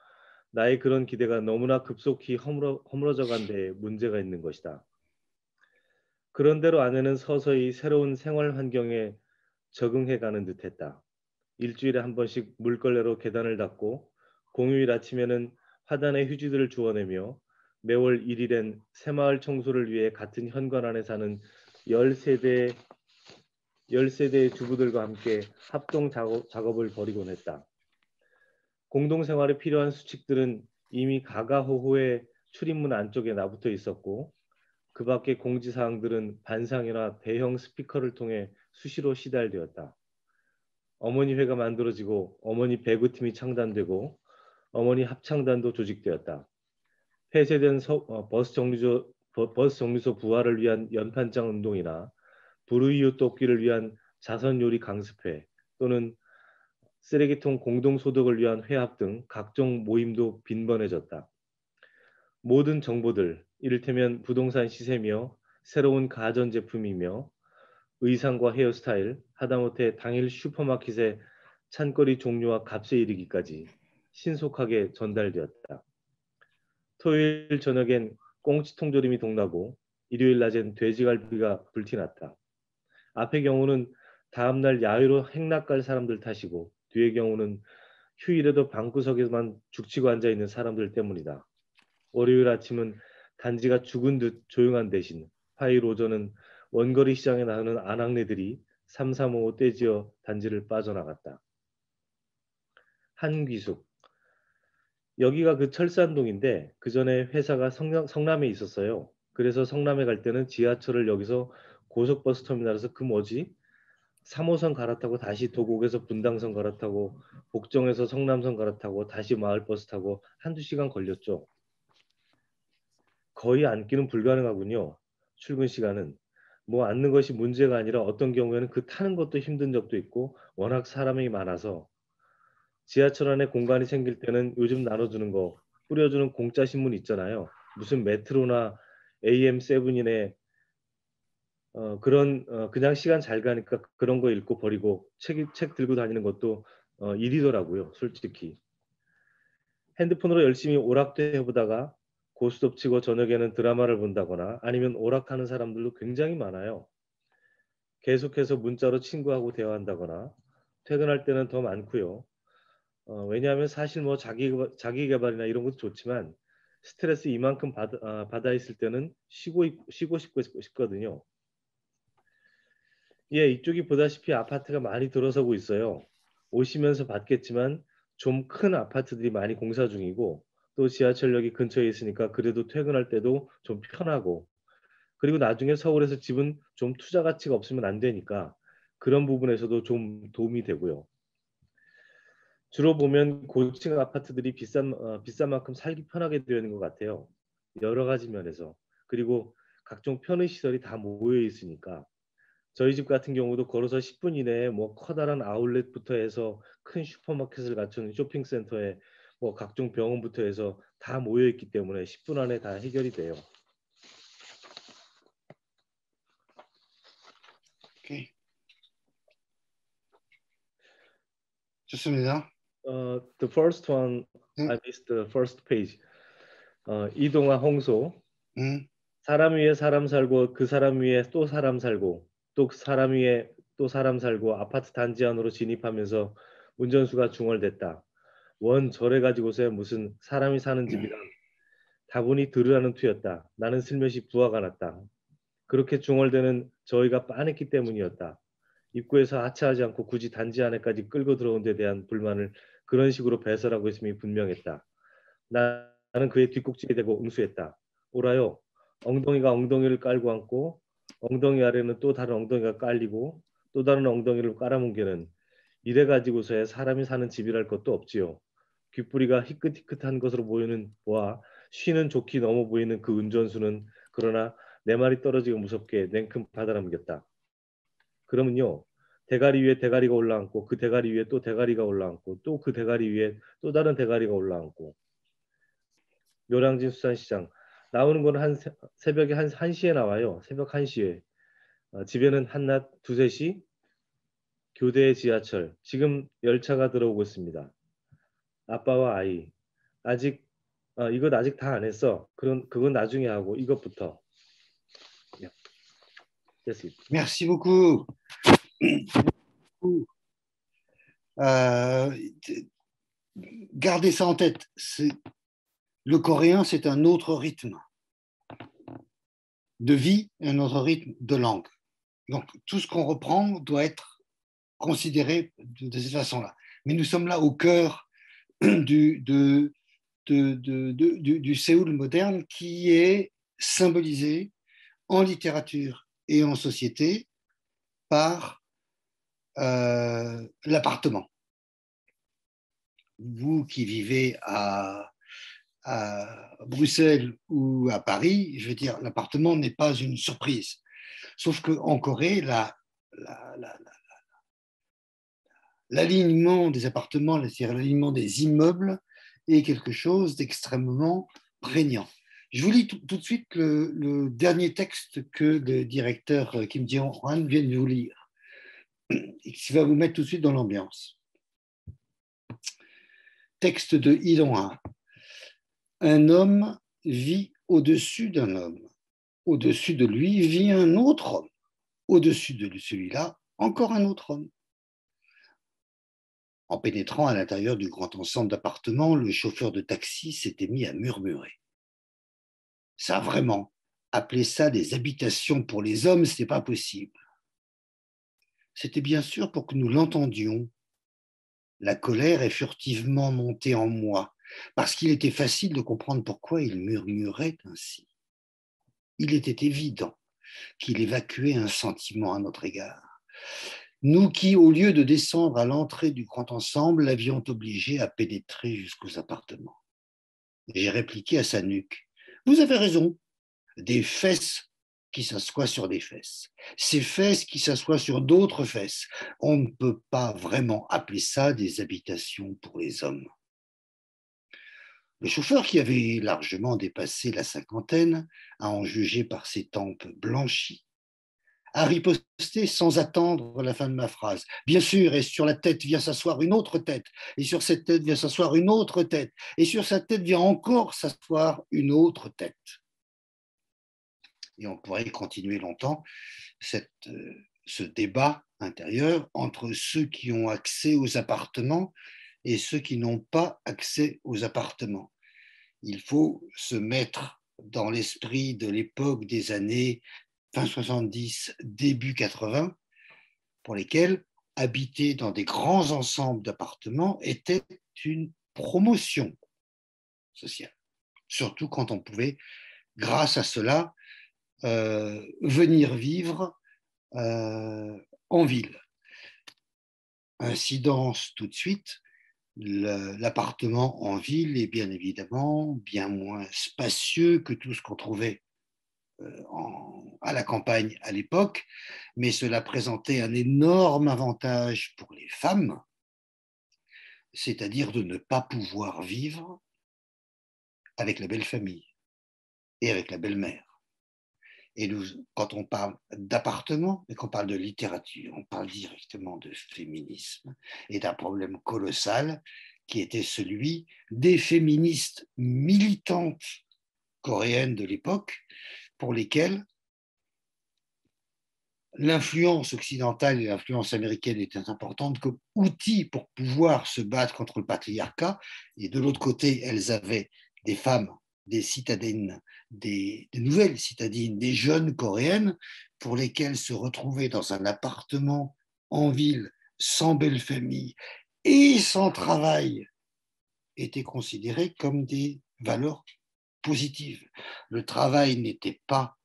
나의 그런 기대가 너무나 급속히 허물어져 간 데에 문제가 있는 것이다. 그런대로 아내는 서서히 새로운 생활 환경에 적응해가는 듯했다. 일주일에 한 번씩 물걸레로 계단을 닦고 공휴일 아침에는 화단에 휴지들을 주워내며 매월 1일엔 새마을 청소를 위해 같은 현관 안에 사는 13대, 13대의 주부들과 함께 합동 작업을 벌이곤 했다. 공동생활에 필요한 수칙들은 이미 가가호호의 출입문 안쪽에 나붙어 있었고 그 밖의 공지사항들은 반상이나 대형 스피커를 통해 수시로 시달되었다. 어머니 회가 만들어지고 어머니 배구팀이 창단되고 어머니 합창단도 조직되었다. 폐쇄된 버스 정류소 부활을 위한 연판장 운동이나 불우이웃 돕기를 위한 자선 요리 강습회 또는 쓰레기통 공동 소독을 위한 회합 등 각종 모임도 빈번해졌다. 모든 정보들, 이를테면 부동산 시세며 새로운 가전제품이며 의상과 헤어스타일, 하다못해 당일 슈퍼마켓의 찬거리 종류와 값에 이르기까지 신속하게 전달되었다. 토요일 저녁엔 꽁치 통조림이 동나고 일요일 낮엔 돼지갈비가 불티났다. 앞의 경우는 다음날 야외로 행락 갈 사람들 탓이고 뒤의 경우는 휴일에도 방구석에만 죽치고 앉아있는 사람들 때문이다. 월요일 아침은 단지가 죽은 듯 조용한 대신 화요일 오전은 원거리 시장에 나오는 아낙네들이 삼삼오오 떼지어 단지를 빠져나갔다. 한귀숙. 여기가 그 철산동인데 그 전에 회사가 성남에 있었어요. 그래서 성남에 갈 때는 지하철을 여기서 고속버스 터미널에서 그 뭐지? 3호선 갈아타고 다시 도곡에서 분당선 갈아타고 복정에서 성남선 갈아타고 다시 마을버스 타고 한두 시간 걸렸죠. 거의 앉기는 불가능하군요. 출근 시간은. 뭐 앉는 것이 문제가 아니라 어떤 경우에는 그 타는 것도 힘든 적도 있고 워낙 사람이 많아서 지하철 안에 공간이 생길 때는 요즘 나눠주는 거 뿌려주는 공짜 신문 있잖아요. 무슨 메트로나 AM7이네 그런 그냥 시간 잘 가니까 그런 거 읽고 버리고 책 들고 다니는 것도 일이더라고요. 솔직히. 핸드폰으로 열심히 오락도 해보다가 고스톱 치고 저녁에는 드라마를 본다거나 아니면 오락하는 사람들도 굉장히 많아요. 계속해서 문자로 친구하고 대화한다거나 퇴근할 때는 더 많고요. 왜냐하면 사실 뭐 자기 개발이나 이런 것도 좋지만 스트레스 이만큼 받아 있을 때는 쉬고 싶거든요. 예, 이쪽이 보다시피 아파트가 많이 들어서고 있어요. 오시면서 봤겠지만 좀 큰 아파트들이 많이 공사 중이고 또 지하철역이 근처에 있으니까 그래도 퇴근할 때도 좀 편하고 그리고 나중에 서울에서 집은 좀 투자 가치가 없으면 안 되니까 그런 부분에서도 좀 도움이 되고요. 주로 보면 고층 아파트들이 비싼 만큼 살기 편하게 되어 있는 것 같아요. 여러 가지 면에서. 그리고 각종 편의 시설이 다 모여 있으니까 저희 집 같은 경우도 걸어서 10분 이내에 뭐 커다란 아울렛부터 해서 큰 슈퍼마켓을 갖춘 쇼핑센터에 뭐 각종 병원부터 해서 다 모여 있기 때문에 10분 안에 다 해결이 돼요. 오케이. 좋습니다. The first one, I missed the first page. 이동화 홍소. 사람 위에 사람 살고 그 사람 위에 또 사람 살고 또 사람 위에 또 사람 살고 아파트 단지 안으로 진입하면서 운전수가 중얼댔다. 원 저래 가지고서야 무슨 사람이 사는 집이란 다분히 들으라는 투였다. 나는 슬며시 부화가 났다. 그렇게 중얼대는 저희가 빤했기 때문이었다. 입구에서 하차하지 않고 굳이 단지 안에까지 끌고 들어온 데 대한 불만을 그런 식으로 배설하고 있음이 분명했다. 나는 그의 뒷꼭지에 대고 응수했다. 오라요. 엉덩이가 엉덩이를 깔고 앉고 엉덩이 아래는 또 다른 엉덩이가 깔리고 또 다른 엉덩이를 깔아뭉개는 이래 가지고서야 사람이 사는 집이랄 것도 없지요. 귓불이가 희끗희끗한 것으로 보아 쉬는 좋기 넘어 보이는 그 운전수는 그러나 내 말이 떨어지기 무섭게 냉큼 받아넘겼다. 그러면요. 대가리 위에 대가리가 올라앉고 그 대가리 위에 또 대가리가 올라앉고 또 그 대가리 위에 또 다른 대가리가 올라앉고 묘량진 수산시장 나오는 거는 새벽에 1시에 나와요. 새벽 1시에. 집에는 한낮 2, 3시 교대 지하철. 지금 열차가 들어오고 있습니다. 아빠와 아이. 이것 아직 다 안 했어. 그건 나중에 하고 이것부터. Merci beaucoup. Gardez ça en tête. Le coréen, c'est un autre rythme de vie, un autre rythme de langue. Donc, tout ce qu'on reprend doit être considéré de cette façon-là. Mais nous sommes là au cœur du Séoul moderne qui est symbolisé en littérature et en société par l'appartement. Vous qui vivez à Bruxelles ou à Paris, je veux dire, l'appartement n'est pas une surprise. Sauf qu'en Corée, l'alignement des appartements, c'est-à-dire l'alignement des immeubles, est quelque chose d'extrêmement prégnant. Je vous lis tout de suite le dernier texte que le directeur Kim Jong-un vient de vous lire, et qui va vous mettre tout de suite dans l'ambiance. Texte de Lee Dong-ha. Un homme vit au-dessus d'un homme. Au-dessus de lui vit un autre homme. Au-dessus de celui-là, encore un autre homme. En pénétrant à l'intérieur du grand ensemble d'appartements, le chauffeur de taxi s'était mis à murmurer. Ça, vraiment, appeler ça des habitations pour les hommes, ce n'est pas possible. C'était bien sûr pour que nous l'entendions. La colère est furtivement montée en moi, parce qu'il était facile de comprendre pourquoi il murmurait ainsi. Il était évident qu'il évacuait un sentiment à notre égard. Nous qui, au lieu de descendre à l'entrée du grand ensemble, l'avions obligé à pénétrer jusqu'aux appartements. J'ai répliqué à sa nuque. Vous avez raison, des fesses qui s'assoient sur des fesses. Ces fesses qui s'assoient sur d'autres fesses. On ne peut pas vraiment appeler ça des habitations pour les hommes. Le chauffeur, qui avait largement dépassé la cinquantaine, à en juger par ses tempes blanchies, a riposté sans attendre la fin de ma phrase. Bien sûr, et sur la tête vient s'asseoir une autre tête, et sur cette tête vient s'asseoir une autre tête, et sur sa tête vient encore s'asseoir une autre tête. Et on pourrait continuer longtemps ce débat intérieur entre ceux qui ont accès aux appartements et ceux qui n'ont pas accès aux appartements. Il faut se mettre dans l'esprit de l'époque des années fin 70, début 80, pour lesquels habiter dans des grands ensembles d'appartements était une promotion sociale. Surtout quand on pouvait, grâce à cela, venir vivre en ville. Incidence tout de suite, l'appartement en ville est bien évidemment bien moins spacieux que tout ce qu'on trouvait à la campagne à l'époque, mais cela présentait un énorme avantage pour les femmes, c'est-à-dire de ne pas pouvoir vivre avec la belle famille et avec la belle-mère. Et quand on parle d'appartement et qu'on parle de littérature, on parle directement de féminisme et d'un problème colossal qui était celui des féministes militantes coréennes de l'époque, pour lesquelles l'influence occidentale et l'influence américaine étaient importantes comme outils pour pouvoir se battre contre le patriarcat. Et de l'autre côté, elles avaient des femmes, des citadines, des nouvelles citadines, des jeunes coréennes pour lesquelles se retrouver dans un appartement en ville, sans belle famille et sans travail, était considéré comme des valeurs positive. Le travail n'était pas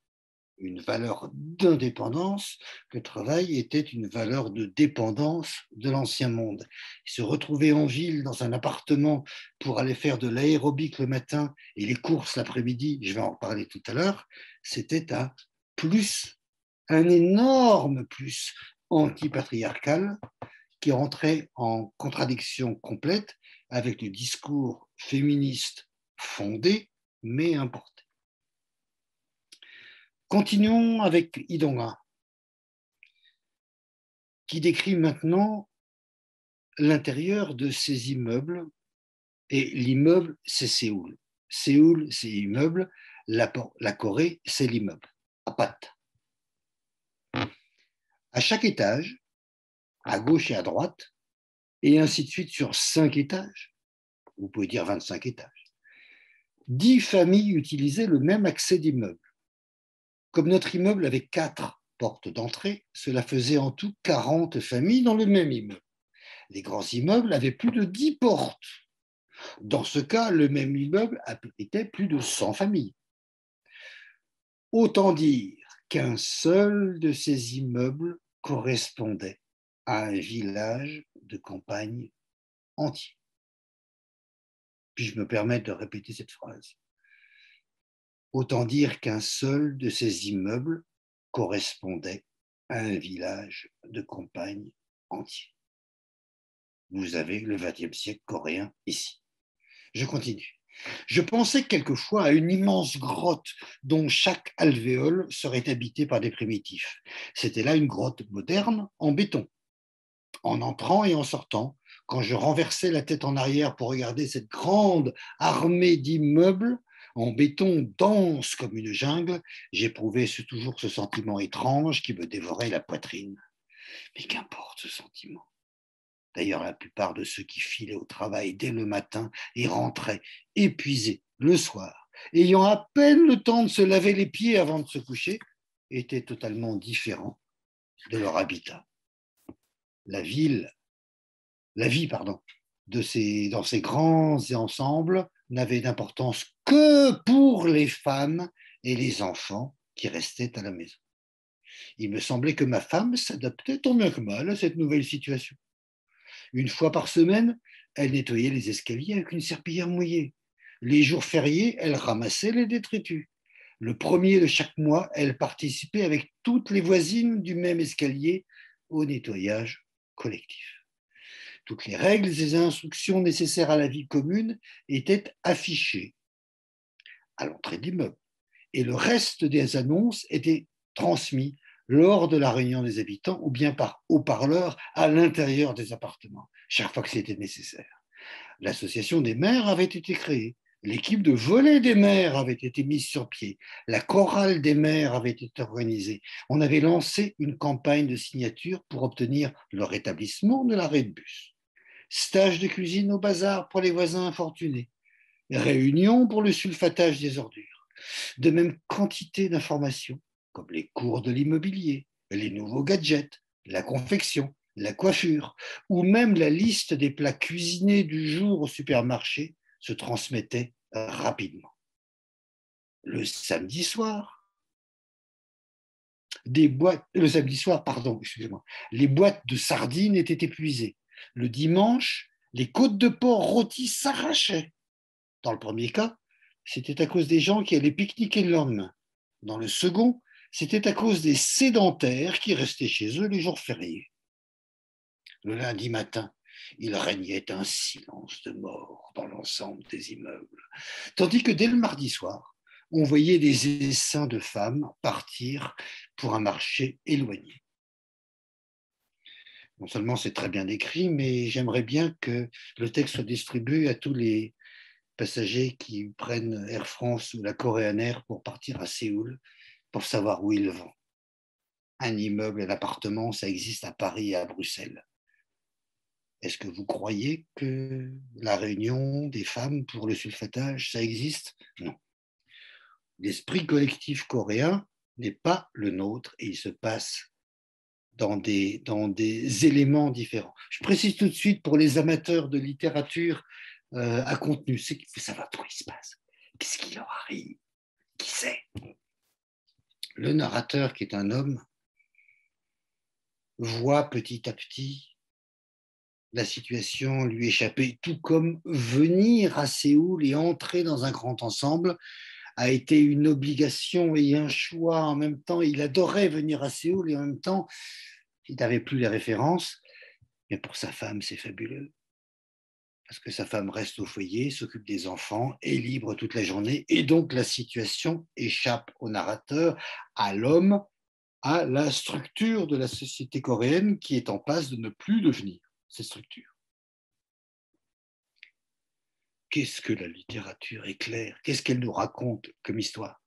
une valeur d'indépendance, le travail était une valeur de dépendance de l'ancien monde. Se retrouver en ville dans un appartement pour aller faire de l'aérobic le matin et les courses l'après-midi, je vais en reparler tout à l'heure, c'était un plus, un énorme plus antipatriarcal qui rentrait en contradiction complète avec le discours féministe fondé mais importé. Continuons avec Idonga, qui décrit maintenant l'intérieur de ces immeubles. Et l'immeuble, c'est Séoul. Séoul, c'est immeuble. La Corée, c'est l'immeuble, à pattes. À chaque étage, à gauche et à droite, et ainsi de suite sur 5 étages, vous pouvez dire 25 étages, 10 familles utilisaient le même accès d'immeuble. Comme notre immeuble avait 4 portes d'entrée, cela faisait en tout 40 familles dans le même immeuble. Les grands immeubles avaient plus de 10 portes. Dans ce cas, le même immeuble abritait plus de 100 familles. Autant dire qu'un seul de ces immeubles correspondait à un village de campagne entier. Puis-je me permettre de répéter cette phrase? Autant dire qu'un seul de ces immeubles correspondait à un village de campagne entier. Vous avez le XXe siècle coréen ici. Je continue. Je pensais quelquefois à une immense grotte dont chaque alvéole serait habité par des primitifs. C'était là une grotte moderne en béton. En entrant et en sortant, quand je renversais la tête en arrière pour regarder cette grande armée d'immeubles en béton dense comme une jungle, j'éprouvais toujours ce sentiment étrange qui me dévorait la poitrine. Mais qu'importe ce sentiment. D'ailleurs, la plupart de ceux qui filaient au travail dès le matin et rentraient épuisés le soir, ayant à peine le temps de se laver les pieds avant de se coucher, étaient totalement différents de leur habitat. La vie, dans ces grands ensembles n'avait d'importance que pour les femmes et les enfants qui restaient à la maison. Il me semblait que ma femme s'adaptait tant bien que mal à cette nouvelle situation. Une fois par semaine, elle nettoyait les escaliers avec une serpillière mouillée. Les jours fériés, elle ramassait les détritus. Le premier de chaque mois, elle participait avec toutes les voisines du même escalier au nettoyage collectif. Toutes les règles et instructions nécessaires à la vie commune étaient affichées à l'entrée de l'immeuble. Et le reste des annonces était transmis lors de la réunion des habitants ou bien par haut-parleur à l'intérieur des appartements, chaque fois que c'était nécessaire. L'association des maires avait été créée. L'équipe de volley des maires avait été mise sur pied. La chorale des maires avait été organisée. On avait lancé une campagne de signature pour obtenir le rétablissement de l'arrêt de bus. Stage de cuisine au bazar pour les voisins infortunés. Réunion pour le sulfatage des ordures. De même quantité d'informations, comme les cours de l'immobilier, les nouveaux gadgets, la confection, la coiffure, ou même la liste des plats cuisinés du jour au supermarché se transmettait rapidement. Le samedi soir, les boîtes de sardines étaient épuisées. Le dimanche, les côtes de porc rôties s'arrachaient. Dans le premier cas, c'était à cause des gens qui allaient pique-niquer le lendemain. Dans le second, c'était à cause des sédentaires qui restaient chez eux les jours fériés. Le lundi matin, il régnait un silence de mort dans l'ensemble des immeubles, tandis que dès le mardi soir, on voyait des essaims de femmes partir pour un marché éloigné. Non seulement c'est très bien écrit, mais j'aimerais bien que le texte soit distribué à tous les passagers qui prennent Air France ou la Korean Air pour partir à Séoul, pour savoir où ils vont. Un immeuble, un appartement, ça existe à Paris et à Bruxelles. Est-ce que vous croyez que la réunion des femmes pour le sulfatage, ça existe? Non. L'esprit collectif coréen n'est pas le nôtre et il se passe dans des éléments différents. Je précise tout de suite pour les amateurs de littérature à contenu, c'est que vous savez trop il se passe. qu'est-ce qui leur arrive? Qui sait? Le narrateur, qui est un homme, voit petit à petit la situation lui échapper, tout comme venir à Séoul et entrer dans un grand ensemble a été une obligation et un choix en même temps. Il adorait venir à Séoul et en même temps, il n'avait plus les références. Mais pour sa femme, c'est fabuleux. Parce que sa femme reste au foyer, s'occupe des enfants, est libre toute la journée. Et donc, la situation échappe au narrateur, à l'homme, à la structure de la société coréenne qui est en passe de ne plus devenir cette structure. Qu'est-ce que la littérature éclaire? Qu'est-ce qu'elle nous raconte comme histoire?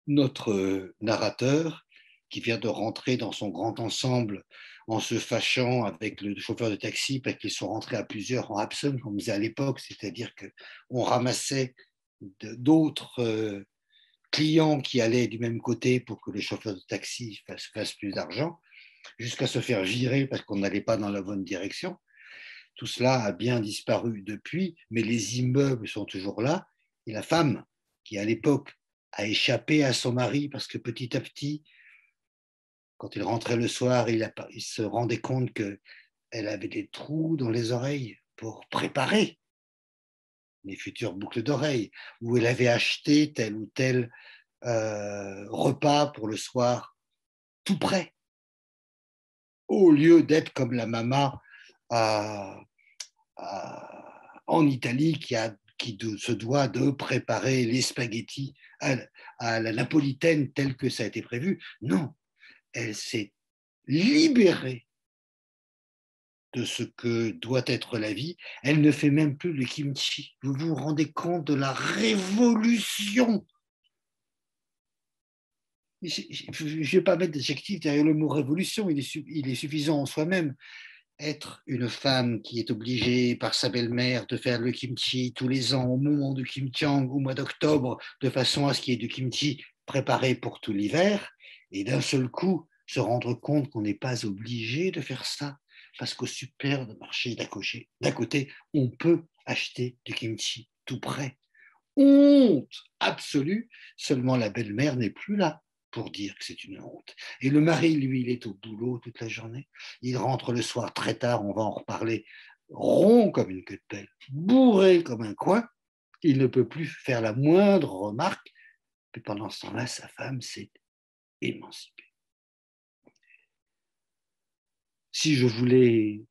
Notre narrateur, qui vient de rentrer dans son grand ensemble en se fâchant avec le chauffeur de taxi parce qu'ils sont rentrés à plusieurs en absence, comme on disait à l'époque, c'est-à-dire qu'on ramassait d'autres clients qui allaient du même côté pour que le chauffeur de taxi fasse plus d'argent, jusqu'à se faire virer parce qu'on n'allait pas dans la bonne direction. Tout cela a bien disparu depuis, mais les immeubles sont toujours là. Et la femme, qui à l'époque a échappé à son mari parce que petit à petit, quand il rentrait le soir, il se rendait compte qu'elle avait des trous dans les oreilles pour préparer les futures boucles d'oreilles, où elle avait acheté tel ou tel repas pour le soir tout prêt, au lieu d'être comme la maman en Italie qui se doit de préparer les spaghettis à la napolitaine telle que ça a été prévu. Non, elle s'est libérée de ce que doit être la vie. Elle ne fait même plus le kimchi. Vous vous rendez compte de la révolution? Je ne vais pas mettre d'adjectif derrière le mot révolution, il est suffisant en soi-même. Être une femme qui est obligée par sa belle-mère de faire le kimchi tous les ans au moment du kimchiang au mois d'octobre, de façon à ce qu'il y ait du kimchi préparé pour tout l'hiver, et d'un seul coup se rendre compte qu'on n'est pas obligé de faire ça, parce qu'au supermarché d'à côté, on peut acheter du kimchi tout prêt. Honte absolue, seulement la belle-mère n'est plus là pour dire que c'est une honte. Et le mari, lui, il est au boulot toute la journée. Il rentre le soir très tard, on va en reparler, rond comme une queue de pelle, bourré comme un coin. Il ne peut plus faire la moindre remarque. Mais pendant ce temps-là, sa femme s'est émancipée. Si je voulais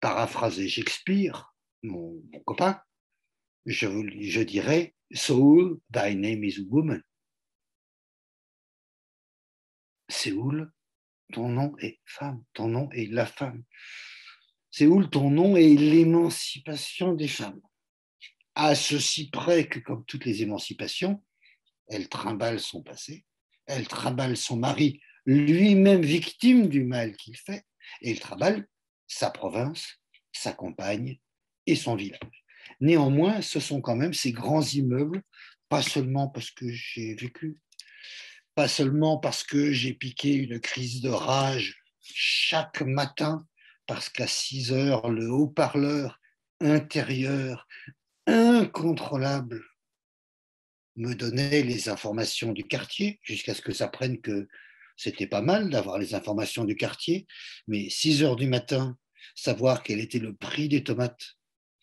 paraphraser Shakespeare, mon copain, je dirais « Soul, thy name is woman ». Séoul, ton nom est femme, ton nom est la femme. Séoul, ton nom est l'émancipation des femmes. À ceci près que, comme toutes les émancipations, elle trimballe son passé, elle trimballe son mari, lui-même victime du mal qu'il fait, et elle trimballe sa province, sa campagne et son village. Néanmoins, ce sont quand même ces grands immeubles, pas seulement parce que j'ai vécu, pas seulement parce que j'ai piqué une crise de rage chaque matin, parce qu'à 6 heures, le haut-parleur intérieur incontrôlable me donnait les informations du quartier, jusqu'à ce que ça prenne que c'était pas mal d'avoir les informations du quartier, mais 6 heures du matin, savoir quel était le prix des tomates,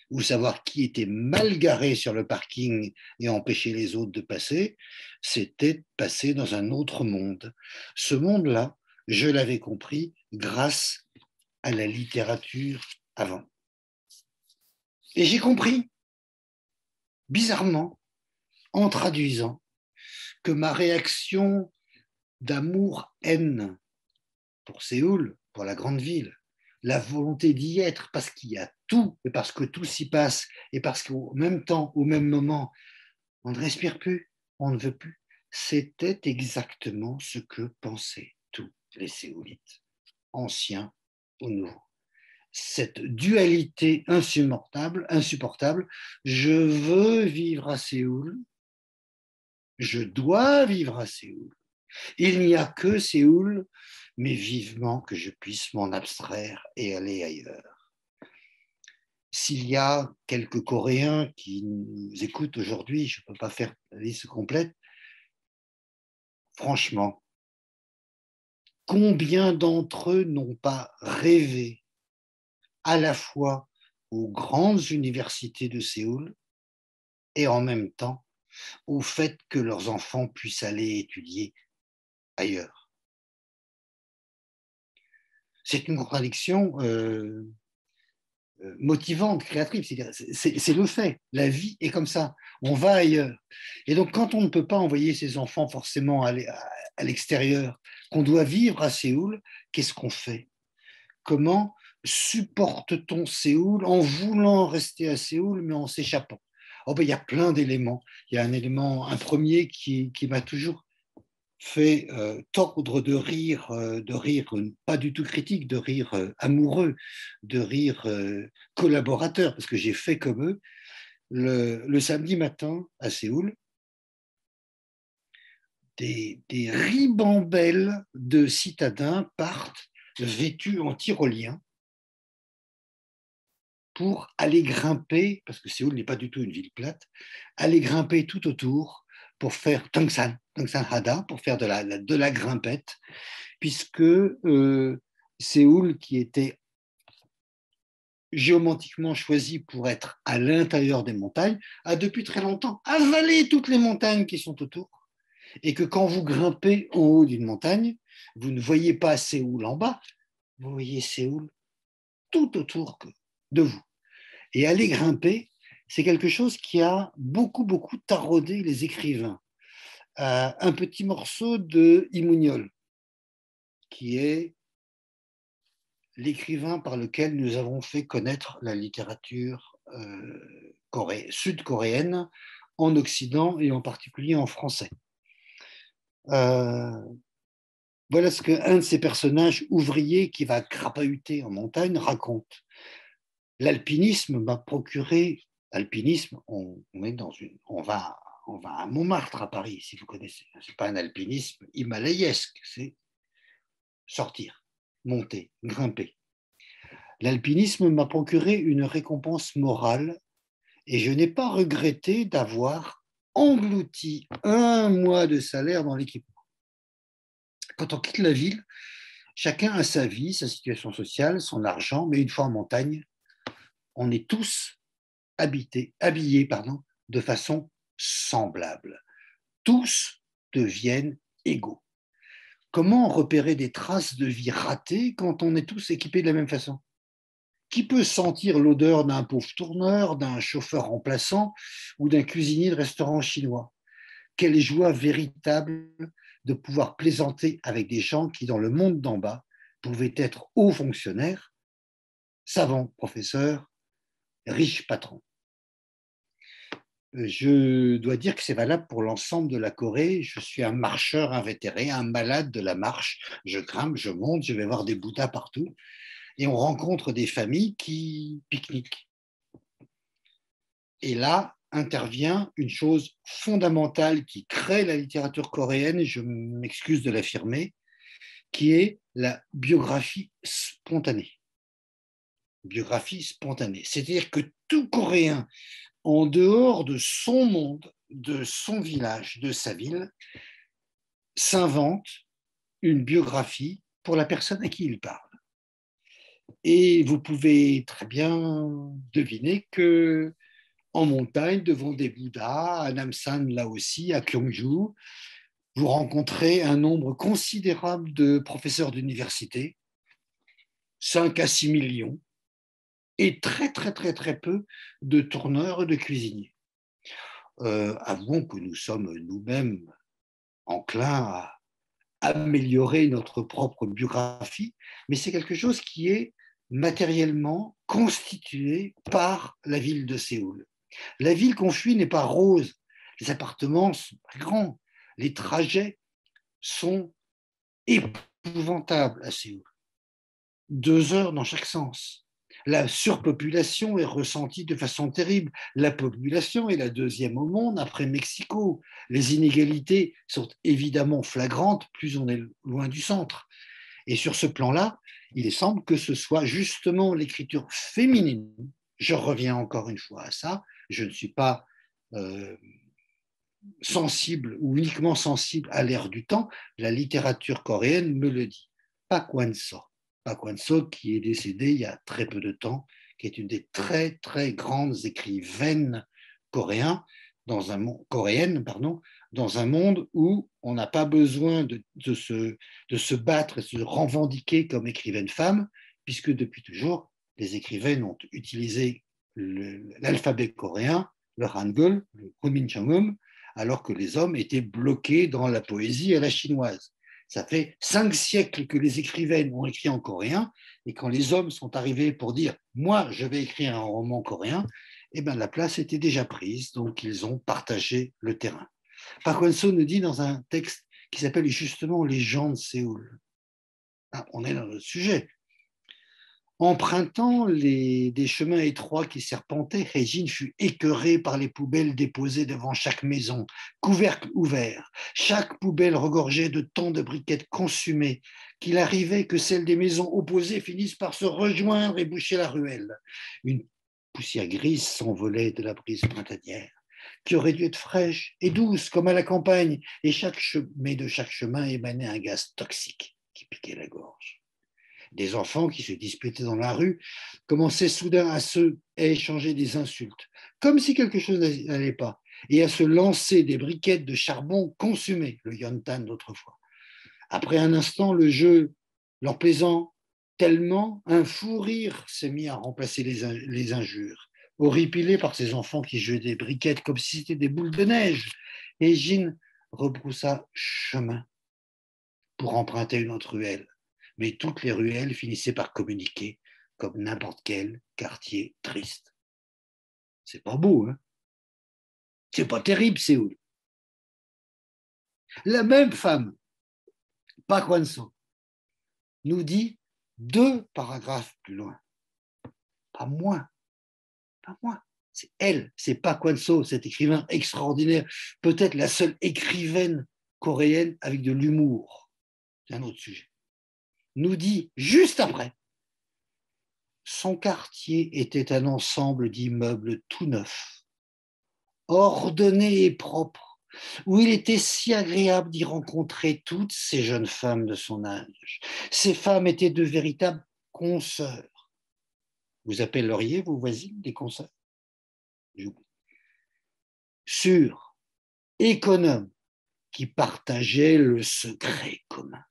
ou savoir qui était mal garé sur le parking et empêcher les autres de passer, c'était passer dans un autre monde. Ce monde-là, je l'avais compris grâce à la littérature avant. Et j'ai compris, bizarrement, en traduisant, que ma réaction d'amour-haine pour Séoul, pour la grande ville, la volonté d'y être parce qu'il y a tout, et parce que tout s'y passe, et parce qu'au même temps, au même moment, on ne respire plus, on ne veut plus. C'était exactement ce que pensaient tous les Séoulites, anciens ou nouveaux. Cette dualité insupportable, je veux vivre à Séoul, je dois vivre à Séoul. Il n'y a que Séoul, mais vivement que je puisse m'en abstraire et aller ailleurs. s'il y a quelques Coréens qui nous écoutent aujourd'hui, je ne peux pas faire la liste complète, franchement, combien d'entre eux n'ont pas rêvé à la fois aux grandes universités de Séoul et en même temps au fait que leurs enfants puissent aller étudier ailleurs. C'est une contradiction motivante, créatrice, c'est le fait. La vie est comme ça, on va ailleurs. Et donc quand on ne peut pas envoyer ses enfants forcément à l'extérieur, qu'on doit vivre à Séoul, qu'est-ce qu'on fait? Comment supporte-t-on Séoul en voulant rester à Séoul mais en s'échappant? Oh ben, il y a plein d'éléments. Il y a un premier qui m'a toujours fait tordre de rire pas du tout critique, de rire amoureux, de rire collaborateur, parce que j'ai fait comme eux. Le samedi matin à Séoul, des ribambelles de citadins partent vêtus en tyrolien pour aller grimper, parce que Séoul n'est pas du tout une ville plate, aller grimper tout autour pour faire Tongsan Hada, pour faire de la grimpette, puisque Séoul, qui était géométriquement choisi pour être à l'intérieur des montagnes, a depuis très longtemps avalé toutes les montagnes qui sont autour, et que quand vous grimpez en haut d'une montagne, vous ne voyez pas Séoul en bas, vous voyez Séoul tout autour de vous. Et aller grimper, c'est quelque chose qui a beaucoup, beaucoup taraudé les écrivains. Un petit morceau de Imouniol, qui est l'écrivain par lequel nous avons fait connaître la littérature sud-coréenne en Occident et en particulier en français. Voilà ce qu'un de ces personnages ouvriers qui va crapahuter en montagne raconte. L'alpinisme m'a procuré. Alpinisme, on va à Montmartre à Paris, si vous connaissez. C'est pas un alpinisme himalayesque, c'est sortir, monter, grimper. L'alpinisme m'a procuré une récompense morale et je n'ai pas regretté d'avoir englouti 1 mois de salaire dans l'équipement. Quand on quitte la ville, chacun a sa vie, sa situation sociale, son argent, mais une fois en montagne, on est tous habillés de façon semblable. Tous deviennent égaux. Comment repérer des traces de vie ratées quand on est tous équipés de la même façon? Qui peut sentir l'odeur d'un pauvre tourneur, d'un chauffeur remplaçant ou d'un cuisinier de restaurant chinois? Quelle joie véritable de pouvoir plaisanter avec des gens qui, dans le monde d'en bas, pouvaient être hauts fonctionnaires, savants professeurs, riches patrons. Je dois dire que c'est valable pour l'ensemble de la Corée. Je suis un marcheur invétéré, un malade de la marche. Je grimpe, je monte, je vais voir des Bouddhas partout. Et on rencontre des familles qui pique-niquent. Et là intervient une chose fondamentale qui crée la littérature coréenne, je m'excuse de l'affirmer, qui est la biographie spontanée. Biographie spontanée. C'est-à-dire que tout Coréen, en dehors de son monde, de son village, de sa ville, s'invente une biographie pour la personne à qui il parle. Et vous pouvez très bien deviner que en montagne, devant des Bouddhas, à Namsan là aussi, à Gyeongju, vous rencontrez un nombre considérable de professeurs d'université, 5 à 6 millions, et très très très très peu de tourneurs et de cuisiniers. Avouons que nous sommes nous-mêmes enclins à améliorer notre propre biographie, mais c'est quelque chose qui est matériellement constitué par la ville de Séoul. La ville qu'on fuit n'est pas rose, les appartements sont pas grands, les trajets sont épouvantables à Séoul. 2 heures dans chaque sens. La surpopulation est ressentie de façon terrible. La population est la 2e au monde après Mexico. Les inégalités sont évidemment flagrantes, plus on est loin du centre. Et sur ce plan-là, il semble que ce soit justement l'écriture féminine, Je reviens encore une fois à ça, je ne suis pas sensible ou uniquement sensible à l'ère du temps, la littérature coréenne me le dit. Park Hwan-seo. Park Hwan-seo qui est décédé il y a très peu de temps, qui est une des très très grandes écrivaines coréennes dans un monde où on n'a pas besoin de se battre et de se revendiquer comme écrivaine femme, puisque depuis toujours, les écrivaines ont utilisé l'alphabet coréen, le Hangul, le Hunmin Jeongeum, alors que les hommes étaient bloqués dans la poésie à la chinoise. Ça fait 5 siècles que les écrivaines ont écrit en coréen, et quand les hommes sont arrivés pour dire « moi, je vais écrire un roman coréen », eh bien, la place était déjà prise, donc ils ont partagé le terrain. Park Hwan-seo nous dit dans un texte qui s'appelle justement « Les gens de Séoul ». Ah, on est dans le sujet. Empruntant des chemins étroits qui serpentaient, Hae-jin fut écœurée par les poubelles déposées devant chaque maison, couvercle ouvert. Chaque poubelle regorgeait de tant de briquettes consumées qu'il arrivait que celles des maisons opposées finissent par se rejoindre et boucher la ruelle. Une poussière grise s'envolait de la brise printanière, qui aurait dû être fraîche et douce comme à la campagne, mais de chaque chemin émanait un gaz toxique qui piquait la gorge. Des enfants qui se disputaient dans la rue commençaient soudain à échanger des insultes, comme si quelque chose n'allait pas, et à se lancer des briquettes de charbon consumées, le yontan d'autrefois. Après un instant, le jeu leur plaisant tellement, un fou rire s'est mis à remplacer les injures, horripilés par ces enfants qui jetaient des briquettes comme si c'était des boules de neige. Et Jin rebroussa chemin pour emprunter une autre ruelle. Mais toutes les ruelles finissaient par communiquer comme n'importe quel quartier triste. C'est pas beau, hein? C'est pas terrible, Séoul. La même femme, Park Hwan-seo, nous dit 2 paragraphes plus loin. Pas moins. C'est elle, c'est Park Hwan-seo, cet écrivain extraordinaire, peut-être la seule écrivaine coréenne avec de l'humour. C'est un autre sujet. Nous dit juste après, son quartier était un ensemble d'immeubles tout neufs, ordonnés et propres, où il était si agréable d'y rencontrer toutes ces jeunes femmes de son âge. Ces femmes étaient de véritables consoeurs. Vous appelleriez vos voisines des consoeurs? Sûres, économes, qui partageaient le secret commun.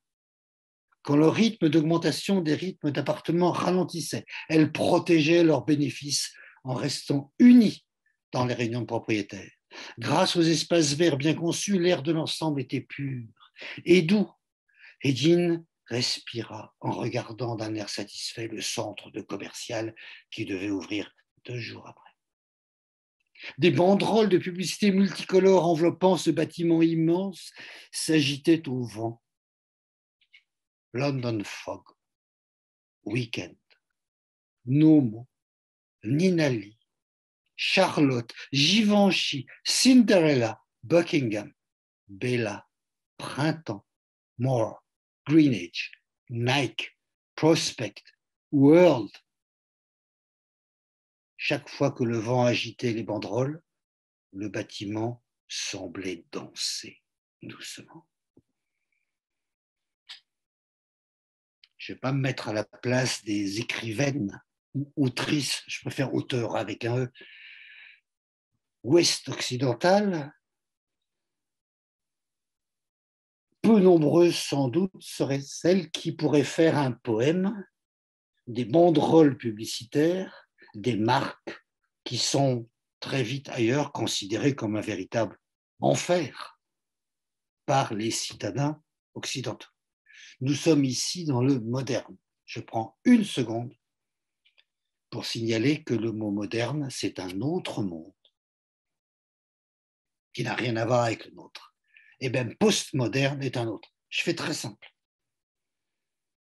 Quand le rythme d'augmentation des rythmes d'appartements ralentissait, elles protégeaient leurs bénéfices en restant unies dans les réunions de propriétaires. Grâce aux espaces verts bien conçus, l'air de l'ensemble était pur et doux. Hae-jin respira en regardant d'un air satisfait le centre de commercial qui devait ouvrir 2 jours après. Des banderoles de publicité multicolores enveloppant ce bâtiment immense s'agitaient au vent. London Fog, Weekend, Nomo, Ninali, Charlotte, Givenchy, Cinderella, Buckingham, Bella, Printemps, Moore, Greenwich, Nike, Prospect, World. Chaque fois que le vent agitait les banderoles, le bâtiment semblait danser doucement. Je ne vais pas me mettre à la place des écrivaines ou autrices, je préfère auteur avec un E, ouest-occidentales. Peu nombreuses sans doute seraient celles qui pourraient faire un poème, des banderoles publicitaires, des marques qui sont très vite ailleurs considérées comme un véritable enfer par les citadins occidentaux. Nous sommes ici dans le moderne. Je prends 1 seconde pour signaler que le mot moderne, c'est un autre monde qui n'a rien à voir avec le nôtre. Et bien, postmoderne est un autre. Je fais très simple.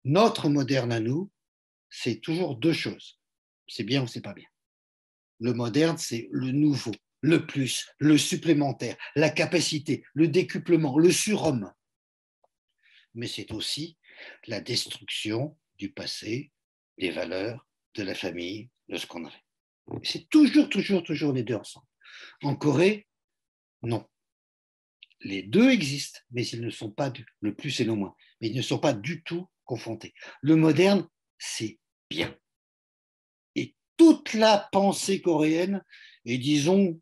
Notre moderne à nous, c'est toujours 2 choses. C'est bien ou c'est pas bien. Le moderne, c'est le nouveau, le plus, le supplémentaire, la capacité, le décuplement, le surhomme. Mais c'est aussi la destruction du passé, des valeurs, de la famille, de ce qu'on avait. C'est toujours les deux ensemble. En Corée, non. Les deux existent, mais ils ne sont pas, le plus et le moins, mais ils ne sont pas du tout confrontés. Le moderne, c'est bien. Et toute la pensée coréenne, et disons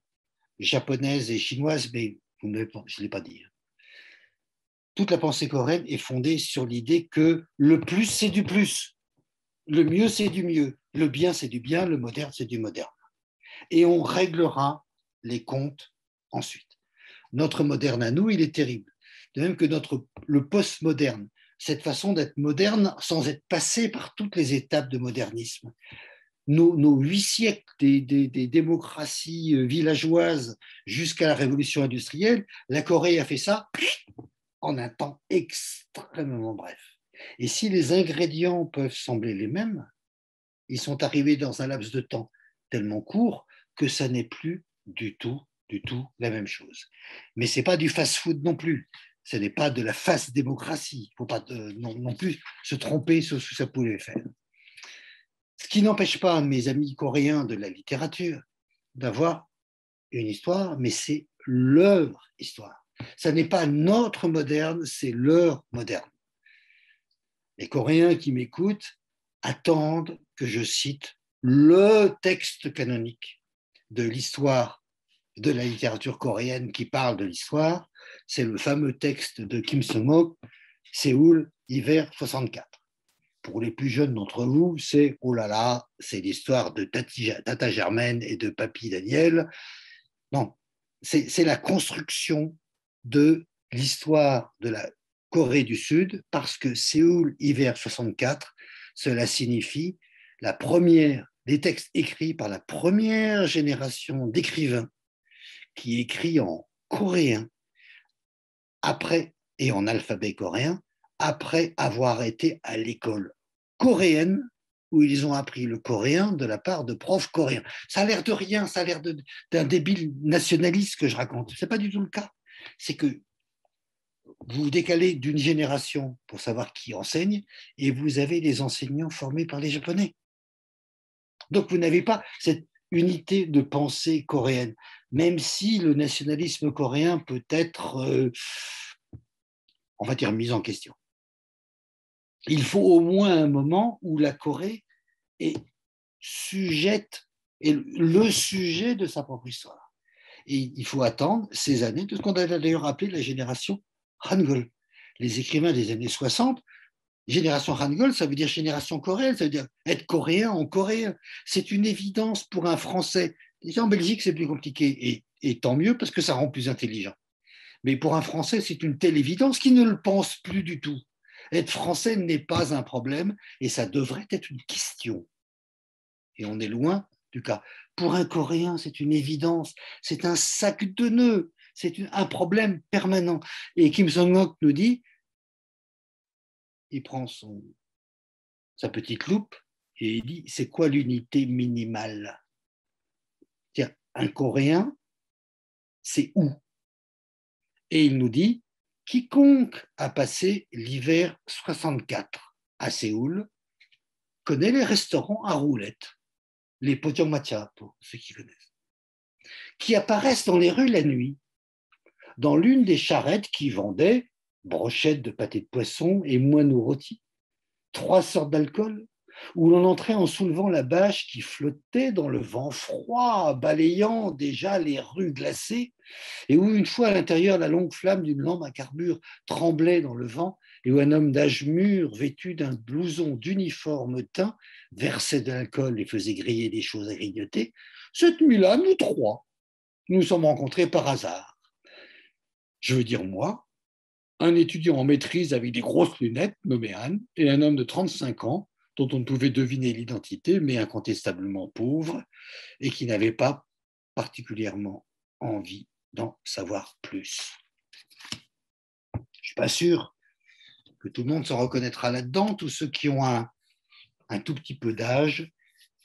japonaise et chinoise, mais je ne l'ai pas dit. Toute la pensée coréenne est fondée sur l'idée que le plus, c'est du plus. Le mieux, c'est du mieux. Le bien, c'est du bien. Le moderne, c'est du moderne. Et on réglera les comptes ensuite. Notre moderne à nous, il est terrible. De même que le postmoderne, cette façon d'être moderne sans être passé par toutes les étapes de modernisme. Nos 8 siècles des démocraties villageoises jusqu'à la révolution industrielle, la Corée a fait ça en un temps extrêmement bref. Et si les ingrédients peuvent sembler les mêmes, ils sont arrivés dans un laps de temps tellement court que ça n'est plus du tout la même chose. Mais ce n'est pas du fast-food non plus. Ce n'est pas de la fast démocratie. Il ne faut pas non plus se tromper sur ce que ça pouvait faire. Ce qui n'empêche pas mes amis coréens de la littérature d'avoir une histoire, mais c'est leur histoire. Ça n'est pas notre moderne, c'est leur moderne. Les Coréens qui m'écoutent attendent que je cite le texte canonique de l'histoire de la littérature coréenne qui parle de l'histoire. C'est le fameux texte de Kim Seung-ok, Séoul, hiver 64. Pour les plus jeunes d'entre vous, c'est oh là là, c'est l'histoire de Tata Germaine et de Papy Daniel. Non, c'est la construction de l'histoire de la Corée du Sud, parce que Séoul, hiver 64, cela signifie les textes écrits par la première génération d'écrivains qui écrit en coréen après et en alphabet coréen après avoir été à l'école coréenne où ils ont appris le coréen de la part de profs coréens. Ça a l'air de rien, ça a l'air d'un débile nationaliste que je raconte. Ce n'est pas du tout le cas. C'est que vous vous décalez d'une génération pour savoir qui enseigne et vous avez des enseignants formés par les Japonais. Donc vous n'avez pas cette unité de pensée coréenne, même si le nationalisme coréen peut être, on va dire, mis en question. Il faut au moins un moment où la Corée est le sujet de sa propre histoire. Et il faut attendre ces années de ce qu'on a d'ailleurs appelé la génération Hangul. Les écrivains des années 60, génération Hangul, ça veut dire génération coréenne, ça veut dire être coréen en coréen. C'est une évidence pour un Français. Déjà en Belgique, c'est plus compliqué, et tant mieux parce que ça rend plus intelligent. Mais pour un Français, c'est une telle évidence qu'il ne le pense plus du tout. Être français n'est pas un problème et ça devrait être une question. Et on est loin du cas. Pour un Coréen, c'est une évidence, c'est un sac de nœuds, c'est un problème permanent. Et Kim Seung-ok nous dit, il prend sa petite loupe et il dit, c'est quoi l'unité minimale? C'est-à-dire, un Coréen, c'est où? Et il nous dit, quiconque a passé l'hiver 64 à Séoul connaît les restaurants à roulettes, les pojangmatcha pour ceux qui connaissent, qui apparaissent dans les rues la nuit, dans l'une des charrettes qui vendait brochettes de pâté de poisson et moineaux rôtis, 3 sortes d'alcool, où l'on entrait en soulevant la bâche qui flottait dans le vent froid, balayant déjà les rues glacées, et où une fois à l'intérieur, la longue flamme d'une lampe à carbure tremblait dans le vent, et où un homme d'âge mûr, vêtu d'un blouson d'uniforme teint, versait de l'alcool et faisait griller des choses à grignoter. Cette nuit-là, nous 3, nous sommes rencontrés par hasard. Je veux dire moi, un étudiant en maîtrise avec des grosses lunettes, nommé Anne, et un homme de 35 ans, dont on ne pouvait deviner l'identité, mais incontestablement pauvre, et qui n'avait pas particulièrement envie d'en savoir plus. Je ne suis pas sûr que tout le monde s'en reconnaîtra là-dedans. Tous ceux qui ont un tout petit peu d'âge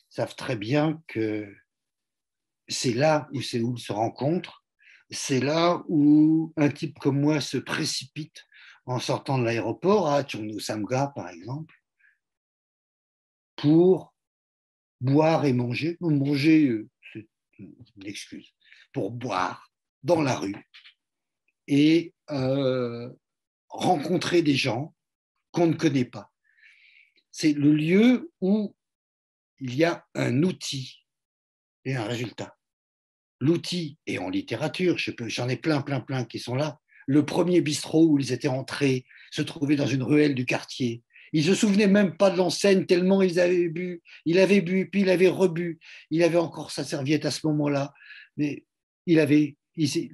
savent très bien que c'est là où Séoul se rencontre. C'est là où un type comme moi se précipite en sortant de l'aéroport, à Cheongno Samga par exemple, pour boire et manger. Manger, c'est une excuse pour boire dans la rue et rencontrer des gens qu'on ne connaît pas. C'est le lieu où il y a un outil et un résultat. L'outil est en littérature, j'en ai plein qui sont là. Le premier bistrot où ils étaient entrés se trouvait dans une ruelle du quartier. Ils ne se souvenaient même pas de l'enseigne tellement ils avaient bu. Il avait bu, puis il avait rebu. Il avait encore sa serviette à ce moment-là. Mais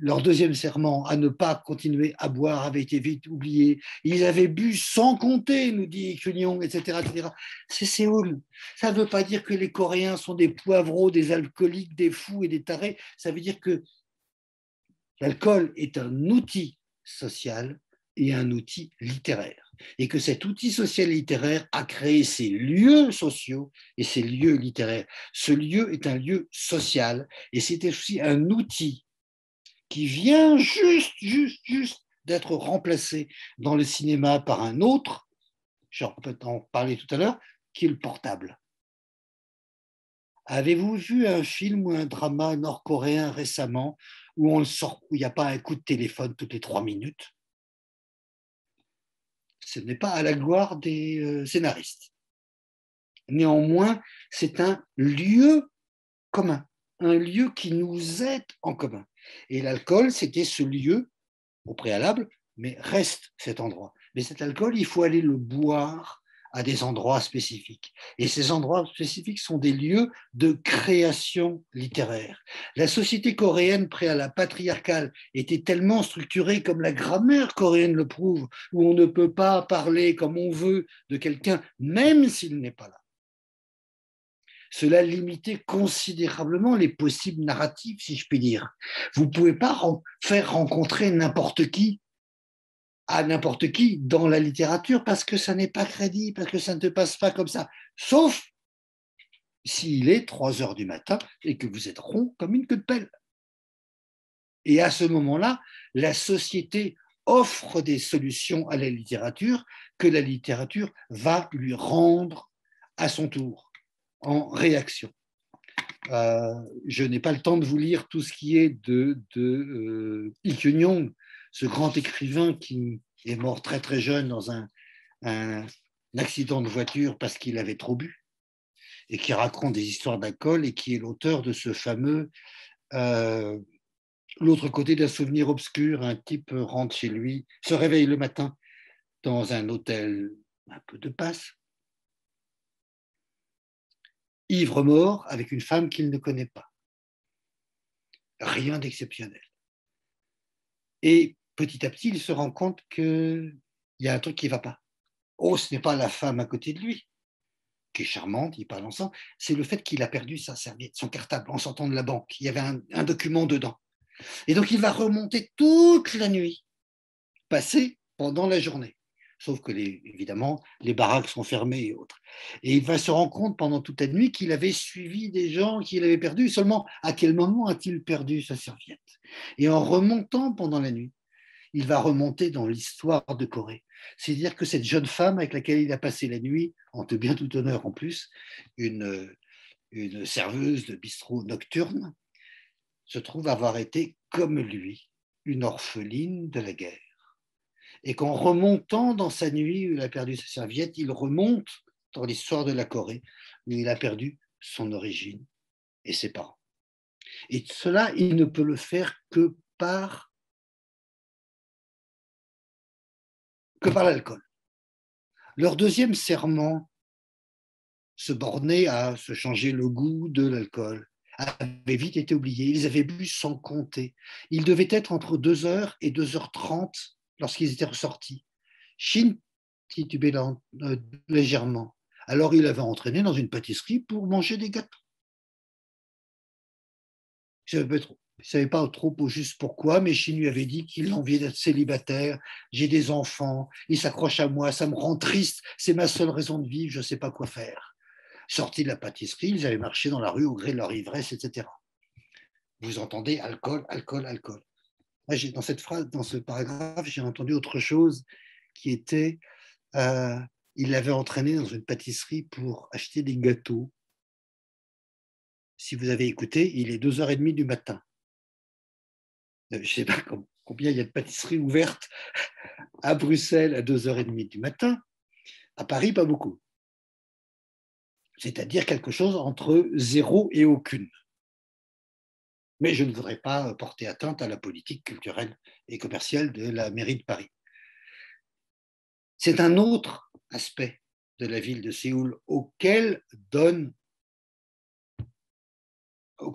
leur deuxième serment à ne pas continuer à boire avait été vite oublié. Ils avaient bu sans compter, nous dit Cunion, etc., etc. C'est Séoul. Ça ne veut pas dire que les Coréens sont des poivreaux, des alcooliques, des fous et des tarés. Ça veut dire que l'alcool est un outil social et un outil littéraire. Et que cet outil social et littéraire a créé ces lieux sociaux et ces lieux littéraires. Ce lieu est un lieu social et c'est aussi un outil qui vient juste d'être remplacé dans le cinéma par un autre, j'en peux en parler tout à l'heure, qui est le portable. Avez-vous vu un film ou un drama nord-coréen récemment où il n'y a pas un coup de téléphone toutes les 3 minutes? Ce n'est pas à la gloire des scénaristes. Néanmoins, c'est un lieu commun, un lieu qui nous est en commun. Et l'alcool, c'était ce lieu au préalable, mais reste cet endroit. Mais cet alcool, il faut aller le boire à des endroits spécifiques. Et ces endroits spécifiques sont des lieux de création littéraire. La société coréenne préalable, patriarcale, était tellement structurée comme la grammaire coréenne le prouve, où on ne peut pas parler comme on veut de quelqu'un, même s'il n'est pas là. Cela limitait considérablement les possibles narratifs, si je puis dire. Vous ne pouvez pas faire rencontrer n'importe qui à n'importe qui dans la littérature parce que ça n'est pas crédible, parce que ça ne te passe pas comme ça. Sauf s'il est 3 heures du matin et que vous êtes rond comme une queue de pelle. Et à ce moment-là, la société offre des solutions à la littérature que la littérature va lui rendre à son tour, en réaction. Je n'ai pas le temps de vous lire tout ce qui est de Lee Kyung-yong, ce grand écrivain qui est mort très très jeune dans un accident de voiture parce qu'il avait trop bu et qui raconte des histoires d'alcool et qui est l'auteur de ce fameux L'autre côté d'un souvenir obscur. Un type rentre chez lui, se réveille le matin dans un hôtel un peu de passe, ivre mort avec une femme qu'il ne connaît pas. Rien d'exceptionnel. Et petit à petit, il se rend compte qu'il y a un truc qui ne va pas. Oh, ce n'est pas la femme à côté de lui, qui est charmante, ils parlent ensemble, c'est le fait qu'il a perdu sa serviette, son cartable, en sortant de la banque. Il y avait un document dedans. Et donc, il va remonter toute la nuit, passer pendant la journée. Sauf que, évidemment, les baraques sont fermées et autres. Et il va se rendre compte pendant toute la nuit qu'il avait suivi des gens qu'il avait perdus. Seulement, à quel moment a-t-il perdu sa serviette? Et en remontant pendant la nuit, il va remonter dans l'histoire de Corée. C'est-à-dire que cette jeune femme avec laquelle il a passé la nuit, en bien tout honneur en plus, une serveuse de bistrot nocturne, se trouve avoir été, comme lui, une orpheline de la guerre. Et qu'en remontant dans sa nuit où il a perdu sa serviette, il remonte dans l'histoire de la Corée, où il a perdu son origine et ses parents. Et cela, il ne peut le faire que par l'alcool. Leur deuxième serment se bornait à se changer le goût de l'alcool, avait vite été oublié. Ils avaient bu sans compter. Ils devaient être entre 2h et 2h30 lorsqu'ils étaient ressortis. Shin titubait légèrement. Alors il avait entraîné dans une pâtisserie pour manger des gâteaux. Je ne savais pas trop au juste pourquoi, mais Shin lui avait dit qu'il enviait d'être célibataire. J'ai des enfants, ils s'accrochent à moi, ça me rend triste, c'est ma seule raison de vivre, je ne sais pas quoi faire. Sortis de la pâtisserie, ils avaient marché dans la rue au gré de leur ivresse, etc. Vous entendez alcool, alcool, alcool. Moi, dans cette phrase, dans ce paragraphe, j'ai entendu autre chose qui était il l'avait entraîné dans une pâtisserie pour acheter des gâteaux. si vous avez écouté, il est 2h30 du matin. Je ne sais pas combien il y a de pâtisseries ouvertes à Bruxelles à 2h30 du matin. À Paris, pas beaucoup. C'est-à-dire quelque chose entre 0 et aucune. Mais je ne voudrais pas porter atteinte à la politique culturelle et commerciale de la mairie de Paris. C'est un autre aspect de la ville de Séoul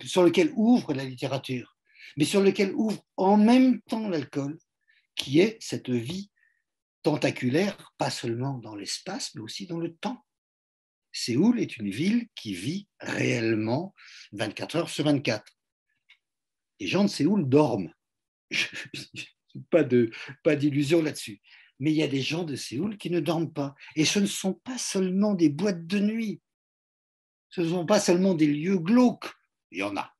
sur lequel ouvre la littérature, mais sur lequel ouvre en même temps l'alcool, qui est cette vie tentaculaire, pas seulement dans l'espace, mais aussi dans le temps. Séoul est une ville qui vit réellement 24 heures sur 24. Les gens de Séoul dorment. Pas d'illusion là-dessus. Mais il y a des gens de Séoul qui ne dorment pas. Et ce ne sont pas seulement des boîtes de nuit. Ce ne sont pas seulement des lieux glauques. Il y en a.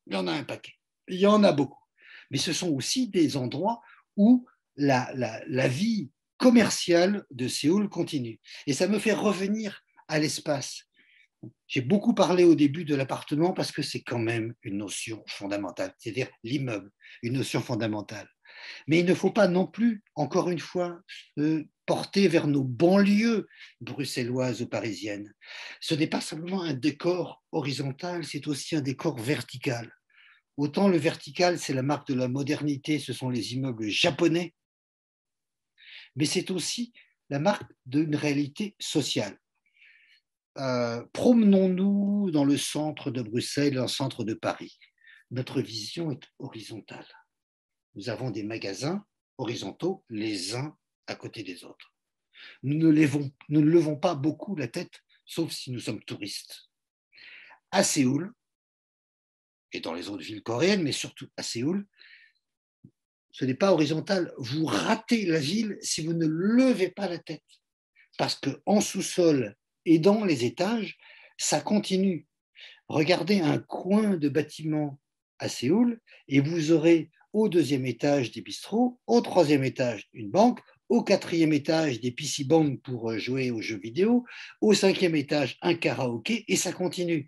Il y en a un paquet. Il y en a beaucoup. Mais ce sont aussi des endroits où la vie commerciale de Séoul continue. Et ça me fait revenir à l'espace. J'ai beaucoup parlé au début de l'appartement parce que c'est quand même une notion fondamentale, c'est-à-dire l'immeuble, une notion fondamentale. Mais il ne faut pas non plus, encore une fois, se porter vers nos banlieues bruxelloises ou parisiennes. Ce n'est pas simplement un décor horizontal, c'est aussi un décor vertical. Autant le vertical, c'est la marque de la modernité, ce sont les immeubles japonais, mais c'est aussi la marque d'une réalité sociale. Promenons-nous dans le centre de Bruxelles, dans le centre de Paris. Notre vision est horizontale. Nous avons des magasins horizontaux, les uns à côté des autres. Nous ne levons pas beaucoup la tête, sauf si nous sommes touristes. À Séoul, et dans les autres villes coréennes, mais surtout à Séoul, ce n'est pas horizontal. Vous ratez la ville si vous ne levez pas la tête. Parce qu'en sous-sol et dans les étages, ça continue. Regardez un coin de bâtiment à Séoul et vous aurez au 2e étage des bistrots, au 3e étage une banque, au 4e étage des PC banks pour jouer aux jeux vidéo, au 5e étage un karaoké et ça continue.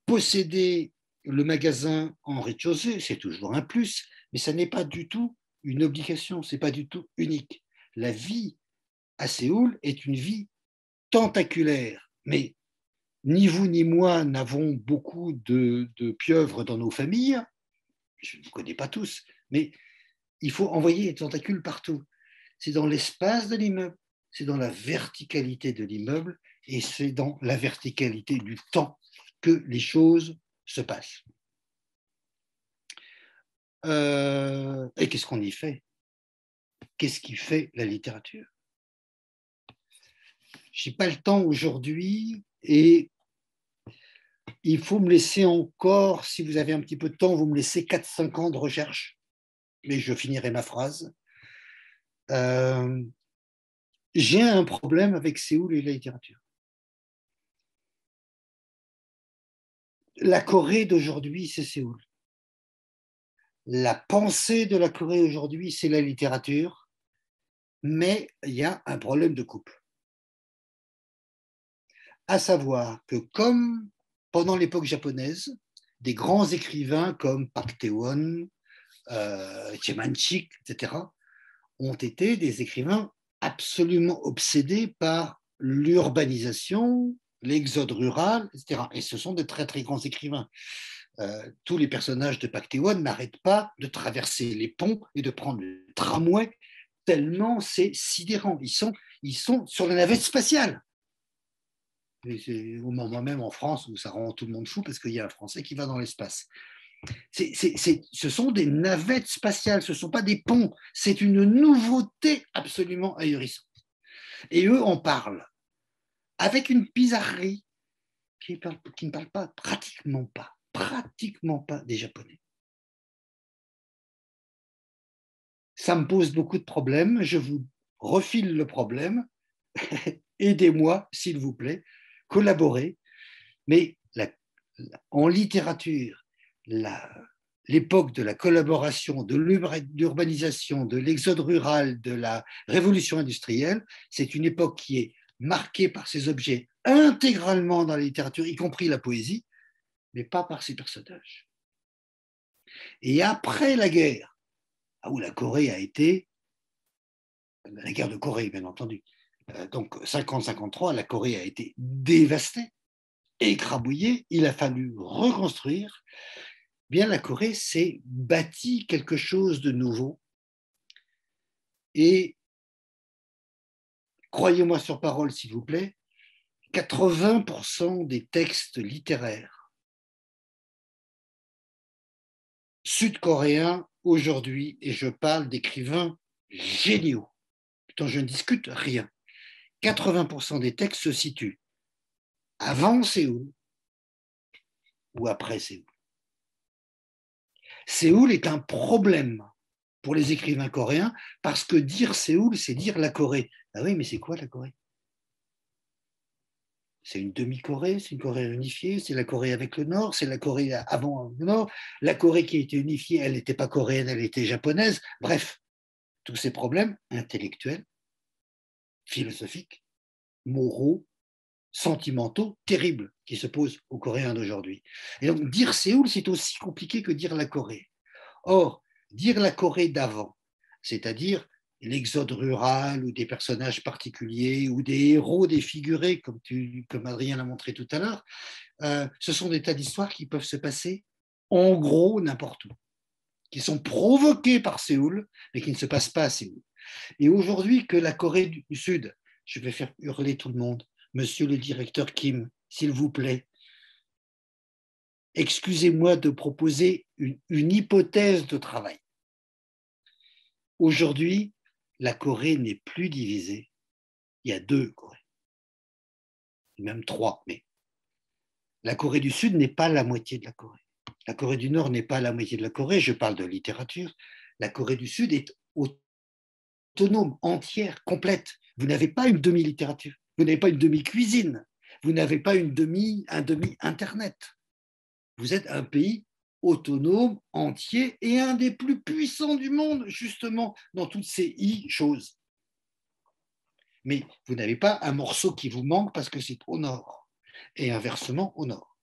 Posséder le magasin en rez-de-chaussée, c'est toujours un plus, mais ça n'est pas du tout une obligation, c'est pas du tout unique. La vie à Séoul est une vie tentaculaire, mais ni vous ni moi n'avons beaucoup de pieuvres dans nos familles, je ne vous connais pas tous, mais il faut envoyer les tentacules partout. C'est dans l'espace de l'immeuble, c'est dans la verticalité de l'immeuble et c'est dans la verticalité du temps que les choses se passent. Et qu'est-ce qu'on y fait? Qu'est-ce qui fait la littérature? Je n'ai pas le temps aujourd'hui et il faut me laisser encore, si vous avez un petit peu de temps, vous me laissez 4-5 ans de recherche, mais je finirai ma phrase. J'ai un problème avec Séoul et la littérature. La Corée d'aujourd'hui, c'est Séoul. La pensée de la Corée aujourd'hui, c'est la littérature, mais il y a un problème de couple. À savoir que comme pendant l'époque japonaise, des grands écrivains comme Park Tae-won, Jaemanchik, etc., ont été des écrivains absolument obsédés par l'urbanisation, l'exode rural, etc. Et ce sont de très, très grands écrivains. Tous les personnages de Park Tae-won n'arrêtent pas de traverser les ponts et de prendre le tramway, tellement c'est sidérant. Ils sont sur la navette spatiale. C'est au moment même en France où ça rend tout le monde fou parce qu'il y a un Français qui va dans l'espace. Ce sont des navettes spatiales, ce ne sont pas des ponts. C'est une nouveauté absolument ahurissante. Et eux en parlent avec une bizarrerie qui ne parle pas, pratiquement pas des Japonais. Ça me pose beaucoup de problèmes. Je vous refile le problème. Aidez-moi, s'il vous plaît. Collaborer. Mais en littérature, l'époque de la collaboration, de l'urbanisation, de l'exode rural, de la révolution industrielle, c'est une époque qui est marquée par ces objets intégralement dans la littérature, y compris la poésie, mais pas par ses personnages. Et après la guerre, où la Corée a été, la guerre de Corée, bien entendu, donc 50-53, la Corée a été dévastée, écrabouillée, il a fallu reconstruire. Bien, la Corée s'est bâtie quelque chose de nouveau. Et croyez-moi sur parole, s'il vous plaît, 80% des textes littéraires sud-coréens aujourd'hui, et je parle d'écrivains géniaux, dont je ne discute rien, 80% des textes se situent avant Séoul ou après Séoul. Séoul est un problème pour les écrivains coréens parce que dire Séoul, c'est dire la Corée. Ah oui, mais c'est quoi la Corée? C'est une demi-Corée, c'est une Corée unifiée, c'est la Corée avec le Nord, c'est la Corée avant le Nord. La Corée qui a été unifiée, elle n'était pas coréenne, elle était japonaise. Bref, tous ces problèmes intellectuels, philosophiques, moraux, sentimentaux, terribles qui se posent aux Coréens d'aujourd'hui. Et donc, dire Séoul, c'est aussi compliqué que dire la Corée. Or, dire la Corée d'avant, c'est-à-dire l'exode rural ou des personnages particuliers ou des héros défigurés, comme Adrien l'a montré tout à l'heure, ce sont des tas d'histoires qui peuvent se passer en gros n'importe où, qui sont provoquées par Séoul, mais qui ne se passent pas à Séoul. Et aujourd'hui, que la Corée du Sud, je vais faire hurler tout le monde, monsieur le directeur Kim, s'il vous plaît, excusez-moi de proposer une hypothèse de travail. Aujourd'hui, la Corée n'est plus divisée. Il y a 2 Corées, même 3, mais la Corée du Sud n'est pas la moitié de la Corée. La Corée du Nord n'est pas la moitié de la Corée, je parle de littérature. La Corée du Sud est autonome, entière, complète. Vous n'avez pas une demi-littérature, vous n'avez pas une demi-cuisine, vous n'avez pas un demi-internet. Vous êtes un pays autonome, entier et un des plus puissants du monde, justement, dans toutes ces choses. Mais vous n'avez pas un morceau qui vous manque parce que c'est au nord, et inversement au nord.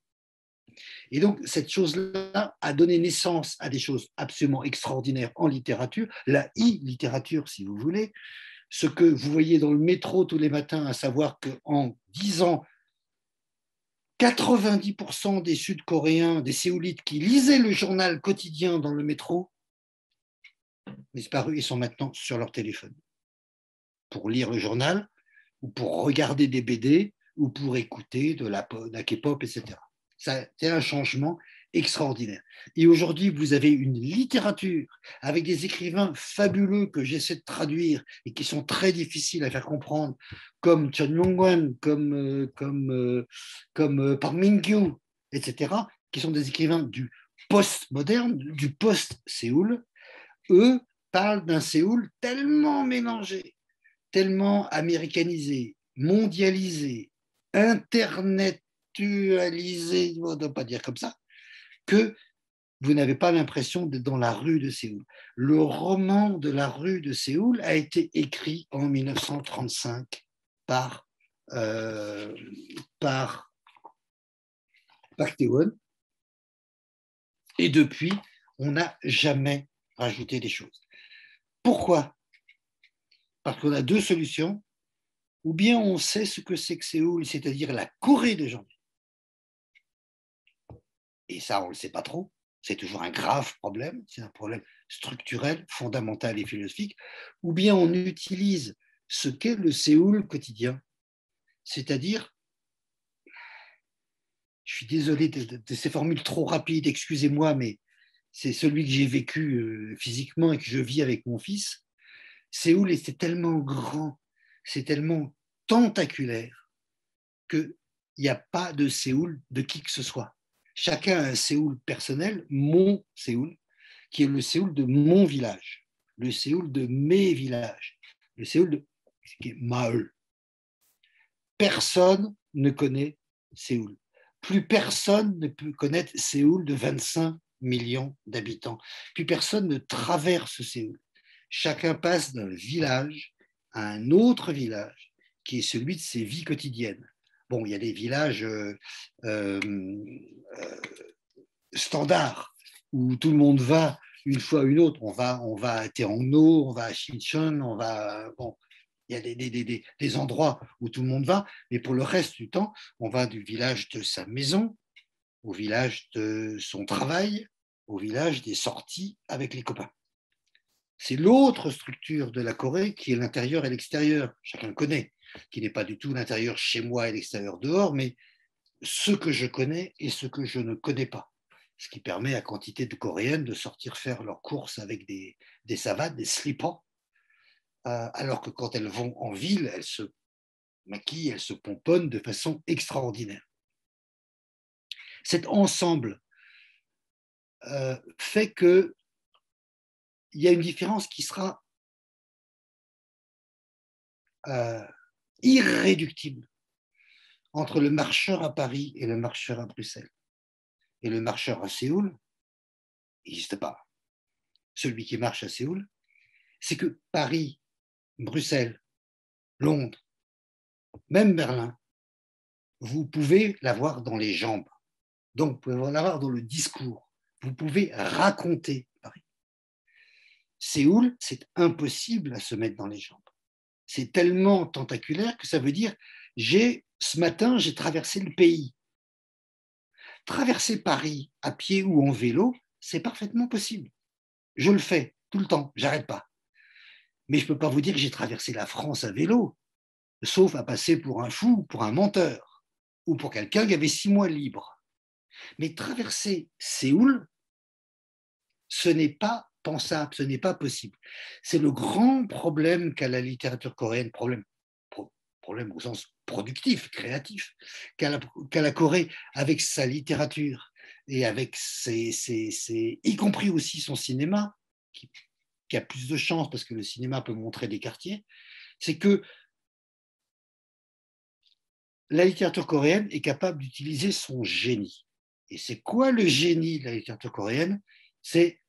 Et donc, cette chose-là a donné naissance à des choses absolument extraordinaires en littérature, la littérature, si vous voulez, ce que vous voyez dans le métro tous les matins, à savoir qu'en 10 ans, 90% des Sud-Coréens, des Séoulites qui lisaient le journal quotidien dans le métro, disparus, ils sont maintenant sur leur téléphone pour lire le journal ou pour regarder des BD ou pour écouter de la K-pop, etc. C'est un changement extraordinaire. Et aujourd'hui, vous avez une littérature avec des écrivains fabuleux que j'essaie de traduire et qui sont très difficiles à faire comprendre, comme Chun Yong-wan, comme Park Min-gyu, etc., qui sont des écrivains du post-moderne, du post-Séoul. Eux parlent d'un Séoul tellement mélangé, tellement américanisé, mondialisé, internetualisé, on ne doit pas dire comme ça, que vous n'avez pas l'impression d'être dans la rue de Séoul. Le roman de la rue de Séoul a été écrit en 1935 par Park Tae-won, et depuis, on n'a jamais rajouté des choses. Pourquoi? Parce qu'on a 2 solutions. Ou bien on sait ce que c'est que Séoul, c'est-à-dire la Corée d'aujourd'hui. Et ça, on ne le sait pas trop. C'est toujours un grave problème. C'est un problème structurel, fondamental et philosophique. Ou bien on utilise ce qu'est le Séoul quotidien. C'est-à-dire, je suis désolé de ces formules trop rapides, excusez-moi, mais c'est celui que j'ai vécu physiquement et que je vis avec mon fils. Séoul, c'est tellement grand, c'est tellement tentaculaire qu'il n'y a pas de Séoul de qui que ce soit. Chacun a un Séoul personnel, mon Séoul, qui est le Séoul de mon village, le Séoul de mes villages, le Séoul qui est Maul. Personne ne connaît Séoul. Plus personne ne peut connaître Séoul de 25 millions d'habitants. Plus personne ne traverse Séoul. Chacun passe d'un village à un autre village, qui est celui de ses vies quotidiennes. Bon, il y a des villages standards où tout le monde va une fois ou une autre. On va à Terenggno, on va à Chincheon, bon, il y a des endroits où tout le monde va, mais pour le reste du temps, on va du village de sa maison au village de son travail, au village des sorties avec les copains. C'est l'autre structure de la Corée qui est l'intérieur et l'extérieur. Chacun connaît, qui n'est pas du tout l'intérieur chez moi et l'extérieur dehors, mais ce que je connais et ce que je ne connais pas. Ce qui permet à quantité de Coréennes de sortir faire leurs courses avec des savates, des slippers, alors que quand elles vont en ville, elles se maquillent, elles se pomponnent de façon extraordinaire. Cet ensemble fait qu'il y a une différence qui sera irréductible entre le marcheur à Paris et le marcheur à Bruxelles. Et le marcheur à Séoul, il n'existe pas. Celui qui marche à Séoul, c'est que Paris, Bruxelles, Londres, même Berlin, vous pouvez l'avoir dans les jambes. Donc, vous pouvez l'avoir dans le discours. Vous pouvez raconter Paris. Séoul, c'est impossible à se mettre dans les jambes. C'est tellement tentaculaire que ça veut dire ce matin, j'ai traversé le pays. Traverser Paris à pied ou en vélo, c'est parfaitement possible. Je le fais tout le temps, j'arrête pas. Mais je ne peux pas vous dire que j'ai traversé la France à vélo, sauf à passer pour un fou, pour un menteur, ou pour quelqu'un qui avait 6 mois libre. Mais traverser Séoul, ce n'est pas pensable, ce n'est pas possible. C'est le grand problème qu'a la littérature coréenne, problème au sens productif, créatif, qu'a la Corée avec sa littérature et avec y compris aussi son cinéma, qui a plus de chance parce que le cinéma peut montrer des quartiers, c'est que la littérature coréenne est capable d'utiliser son génie. Et c'est quoi le génie de la littérature coréenne? C'est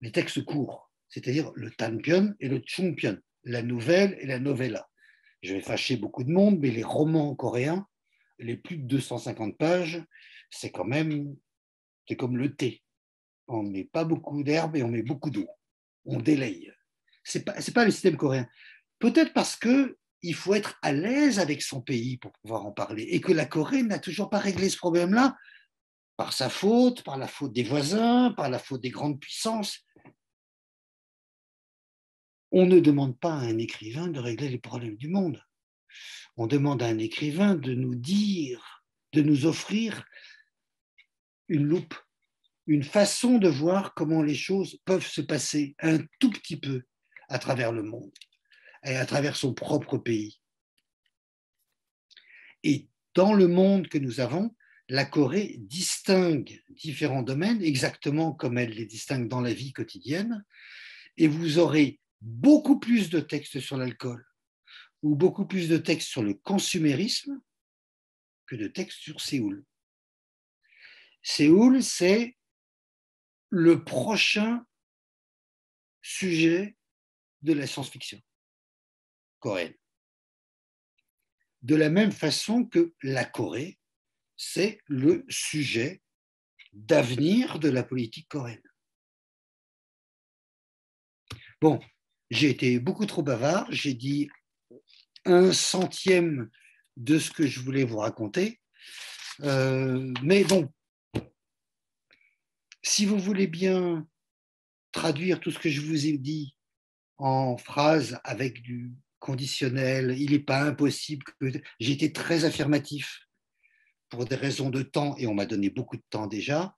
les textes courts, c'est-à-dire le tanpyeon et le chungpyeon, la nouvelle et la novella. Je vais fâcher beaucoup de monde, mais les romans coréens, les plus de 250 pages, c'est comme le thé. On ne met pas beaucoup d'herbe et on met beaucoup d'eau. On délaye. Ce n'est pas le système coréen. Peut-être parce qu'il faut être à l'aise avec son pays pour pouvoir en parler et que la Corée n'a toujours pas réglé ce problème-là par sa faute, par la faute des voisins, par la faute des grandes puissances. On ne demande pas à un écrivain de régler les problèmes du monde. On demande à un écrivain de nous dire, de nous offrir une loupe, une façon de voir comment les choses peuvent se passer un tout petit peu à travers le monde et à travers son propre pays. Et dans le monde que nous avons, la Corée distingue différents domaines, exactement comme elle les distingue dans la vie quotidienne, et vous aurez beaucoup plus de textes sur l'alcool ou beaucoup plus de textes sur le consumérisme que de textes sur Séoul. Séoul, c'est le prochain sujet de la science-fiction coréenne. De la même façon que la Corée, c'est le sujet d'avenir de la politique coréenne. Bon, j'ai été beaucoup trop bavard, j'ai dit 1/100 de ce que je voulais vous raconter, mais bon, si vous voulez bien traduire tout ce que je vous ai dit en phrases avec du conditionnel, il n'est pas impossible que... J'ai été très affirmatif pour des raisons de temps, et on m'a donné beaucoup de temps déjà.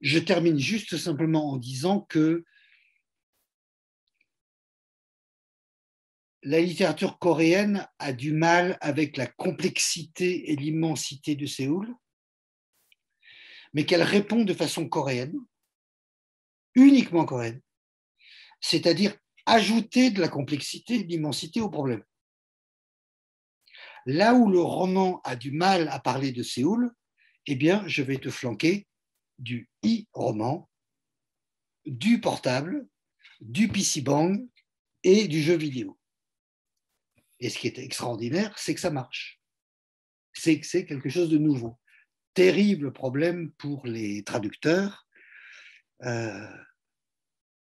Je termine juste simplement en disant que la littérature coréenne a du mal avec la complexité et l'immensité de Séoul, mais qu'elle répond de façon coréenne, uniquement coréenne, c'est-à-dire ajouter de la complexité et de l'immensité au problème. Là où le roman a du mal à parler de Séoul, eh bien, je vais te flanquer du e-roman, du portable, du PC Bang et du jeu vidéo. Et ce qui est extraordinaire, c'est que ça marche. C'est que c'est quelque chose de nouveau. Terrible problème pour les traducteurs.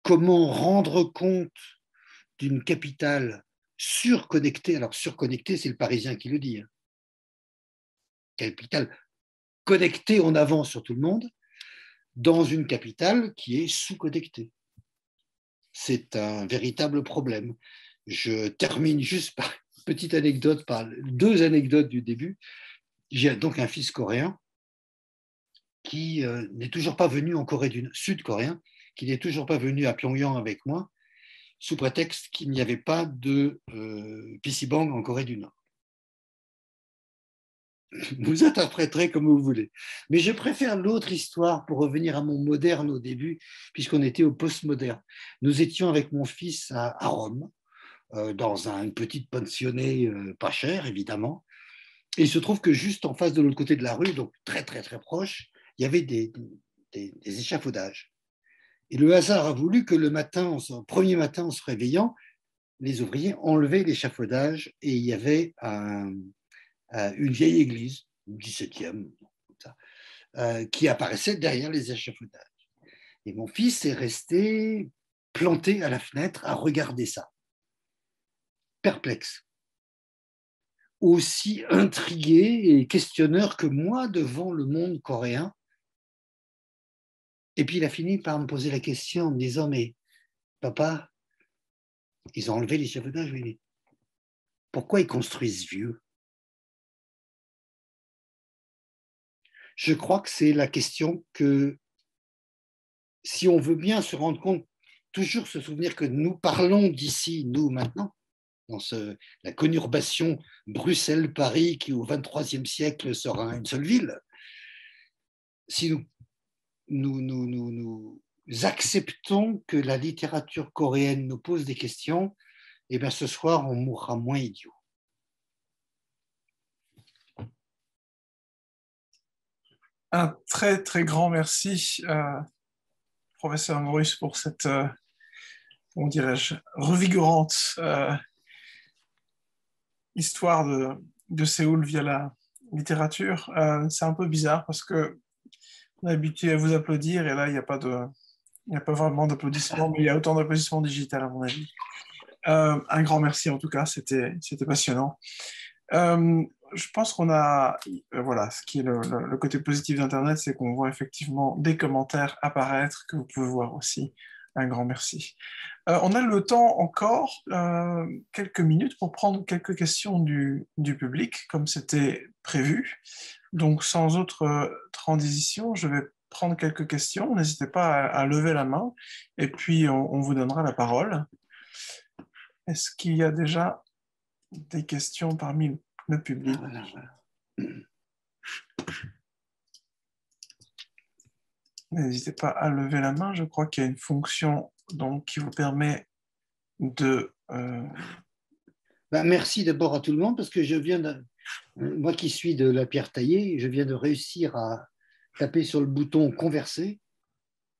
Comment rendre compte d'une capitale surconnectée? Alors, surconnectée, c'est le Parisien qui le dit. Hein. Capitale connectée en avant sur tout le monde, dans une capitale qui est sous-connectée. C'est un véritable problème. Je termine juste par une petite anecdote, par deux anecdotes du début. J'ai donc un fils coréen qui n'est toujours pas venu en Corée du Nord, sud-coréen, qui n'est toujours pas venu à Pyongyang avec moi, sous prétexte qu'il n'y avait pas de PC Bang en Corée du Nord. Vous interpréterez comme vous voulez. Mais je préfère l'autre histoire pour revenir à mon moderne au début, puisqu'on était au postmoderne. Nous étions avec mon fils à Rome, dans une petite pensionnée pas chère, évidemment. Et il se trouve que juste en face de l'autre côté de la rue, donc très, très, très proche, il y avait des échafaudages. Et le hasard a voulu que le matin, premier matin, en se réveillant, les ouvriers enlevaient l'échafaudage et il y avait une vieille église, 17e, qui apparaissait derrière les échafaudages. Et mon fils est resté planté à la fenêtre à regarder ça, perplexe, aussi intrigué et questionneur que moi devant le monde coréen. Et puis il a fini par me poser la question en me disant, mais papa, ils ont enlevé l'échafaudage, oui. Pourquoi ils construisent vieux? Je crois que c'est la question que, si on veut bien se rendre compte, toujours se souvenir que nous parlons d'ici, nous maintenant, dans la conurbation Bruxelles-Paris qui au XXIIIe siècle sera une seule ville, si nous acceptons que la littérature coréenne nous pose des questions, et bien ce soir on mourra moins idiot. Un très très grand merci, professeur Maurice, pour cette, comment dirais-je, revigorante histoire de Séoul via la littérature. C'est un peu bizarre parce que on est habitué à vous applaudir et là il n'y a pas vraiment d'applaudissements, mais il y a autant d'applaudissements digitales à mon avis. Un grand merci en tout cas, c'était passionnant. Je pense qu'on a, voilà, ce qui est le côté positif d'Internet, c'est qu'on voit effectivement des commentaires apparaître que vous pouvez voir aussi. Un grand merci. On a le temps encore, quelques minutes pour prendre quelques questions du public, comme c'était prévu. Donc, sans autre transition, je vais prendre quelques questions. N'hésitez pas à lever la main et puis on vous donnera la parole. Est-ce qu'il y a déjà des questions parmi le public? Voilà. N'hésitez pas à lever la main. Je crois qu'il y a une fonction donc, qui vous permet de... Merci d'abord à tout le monde parce que moi qui suis de la pierre taillée, je viens de réussir à taper sur le bouton converser,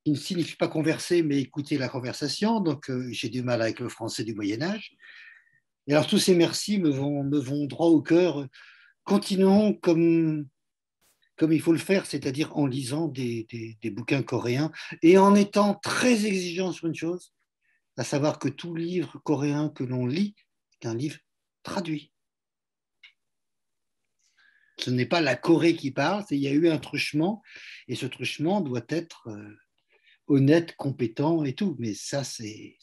qui ne signifie pas converser mais écouter la conversation, donc j'ai du mal avec le français du Moyen-Âge. Et alors tous ces merci me vont droit au cœur. Continuons comme il faut le faire, c'est-à-dire en lisant des bouquins coréens et en étant très exigeant sur une chose, à savoir que tout livre coréen que l'on lit est un livre traduit. Ce n'est pas la Corée qui parle, il y a eu un truchement, et ce truchement doit être honnête, compétent et tout, mais ça, c'est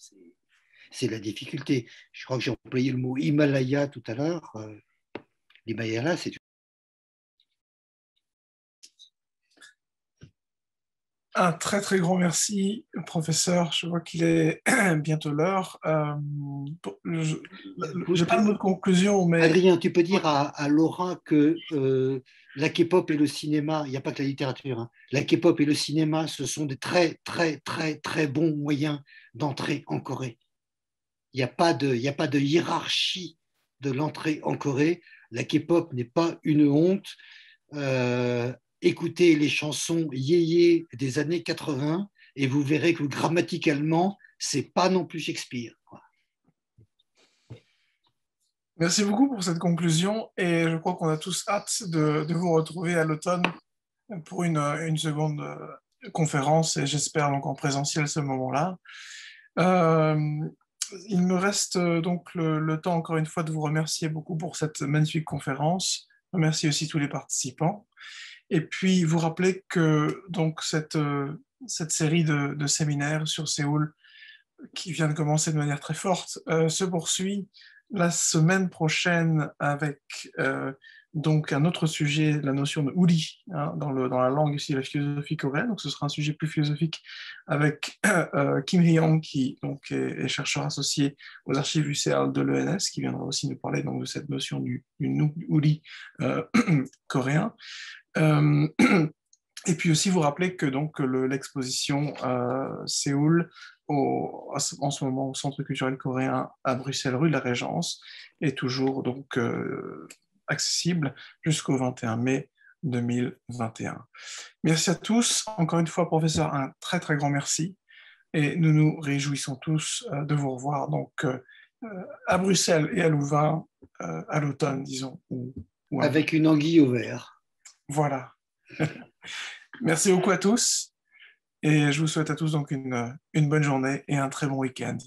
la difficulté. Je crois que j'ai employé le mot Himalaya tout à l'heure. L'Himalaya, c'est un très très grand merci, professeur. Je vois qu'il est bientôt l'heure. Je n'ai pas de mot de conclusion, mais... Adrien, tu peux dire à Laura que la K-pop et le cinéma, il n'y a pas que la littérature, hein. La K-pop et le cinéma, ce sont des très très très très bons moyens d'entrer en Corée. Il n'y a pas de hiérarchie de l'entrée en Corée. La K-pop n'est pas une honte. Écoutez les chansons yéyé des années 80 et vous verrez que grammaticalement, c'est pas non plus Shakespeare. Merci beaucoup pour cette conclusion et je crois qu'on a tous hâte de vous retrouver à l'automne pour une seconde conférence et j'espère donc en présentiel ce moment-là. Euh, il me reste donc le temps encore une fois de vous remercier beaucoup pour cette magnifique conférence. Remercier aussi tous les participants. Et puis vous rappeler que donc cette série de séminaires sur Séoul qui vient de commencer de manière très forte se poursuit la semaine prochaine avec donc un autre sujet, la notion de uri, hein, dans la langue ici, la philosophie coréenne. Donc ce sera un sujet plus philosophique avec Kim Hee-young, qui donc est chercheur associé aux archives UCL de l'ENS, qui viendra aussi nous parler donc de cette notion du uri coréen. Euh, et puis aussi vous rappeler que donc l'exposition Séoul en ce moment au Centre culturel coréen à Bruxelles, rue de la Régence, est toujours donc accessible jusqu'au 21 mai 2021. Merci à tous. Encore une fois, professeur, un très très grand merci. Et nous nous réjouissons tous de vous revoir donc à Bruxelles et à Louvain à l'automne, disons. Avec une anguille au vert. Voilà. Merci beaucoup à tous et je vous souhaite à tous donc une bonne journée et un très bon week-end.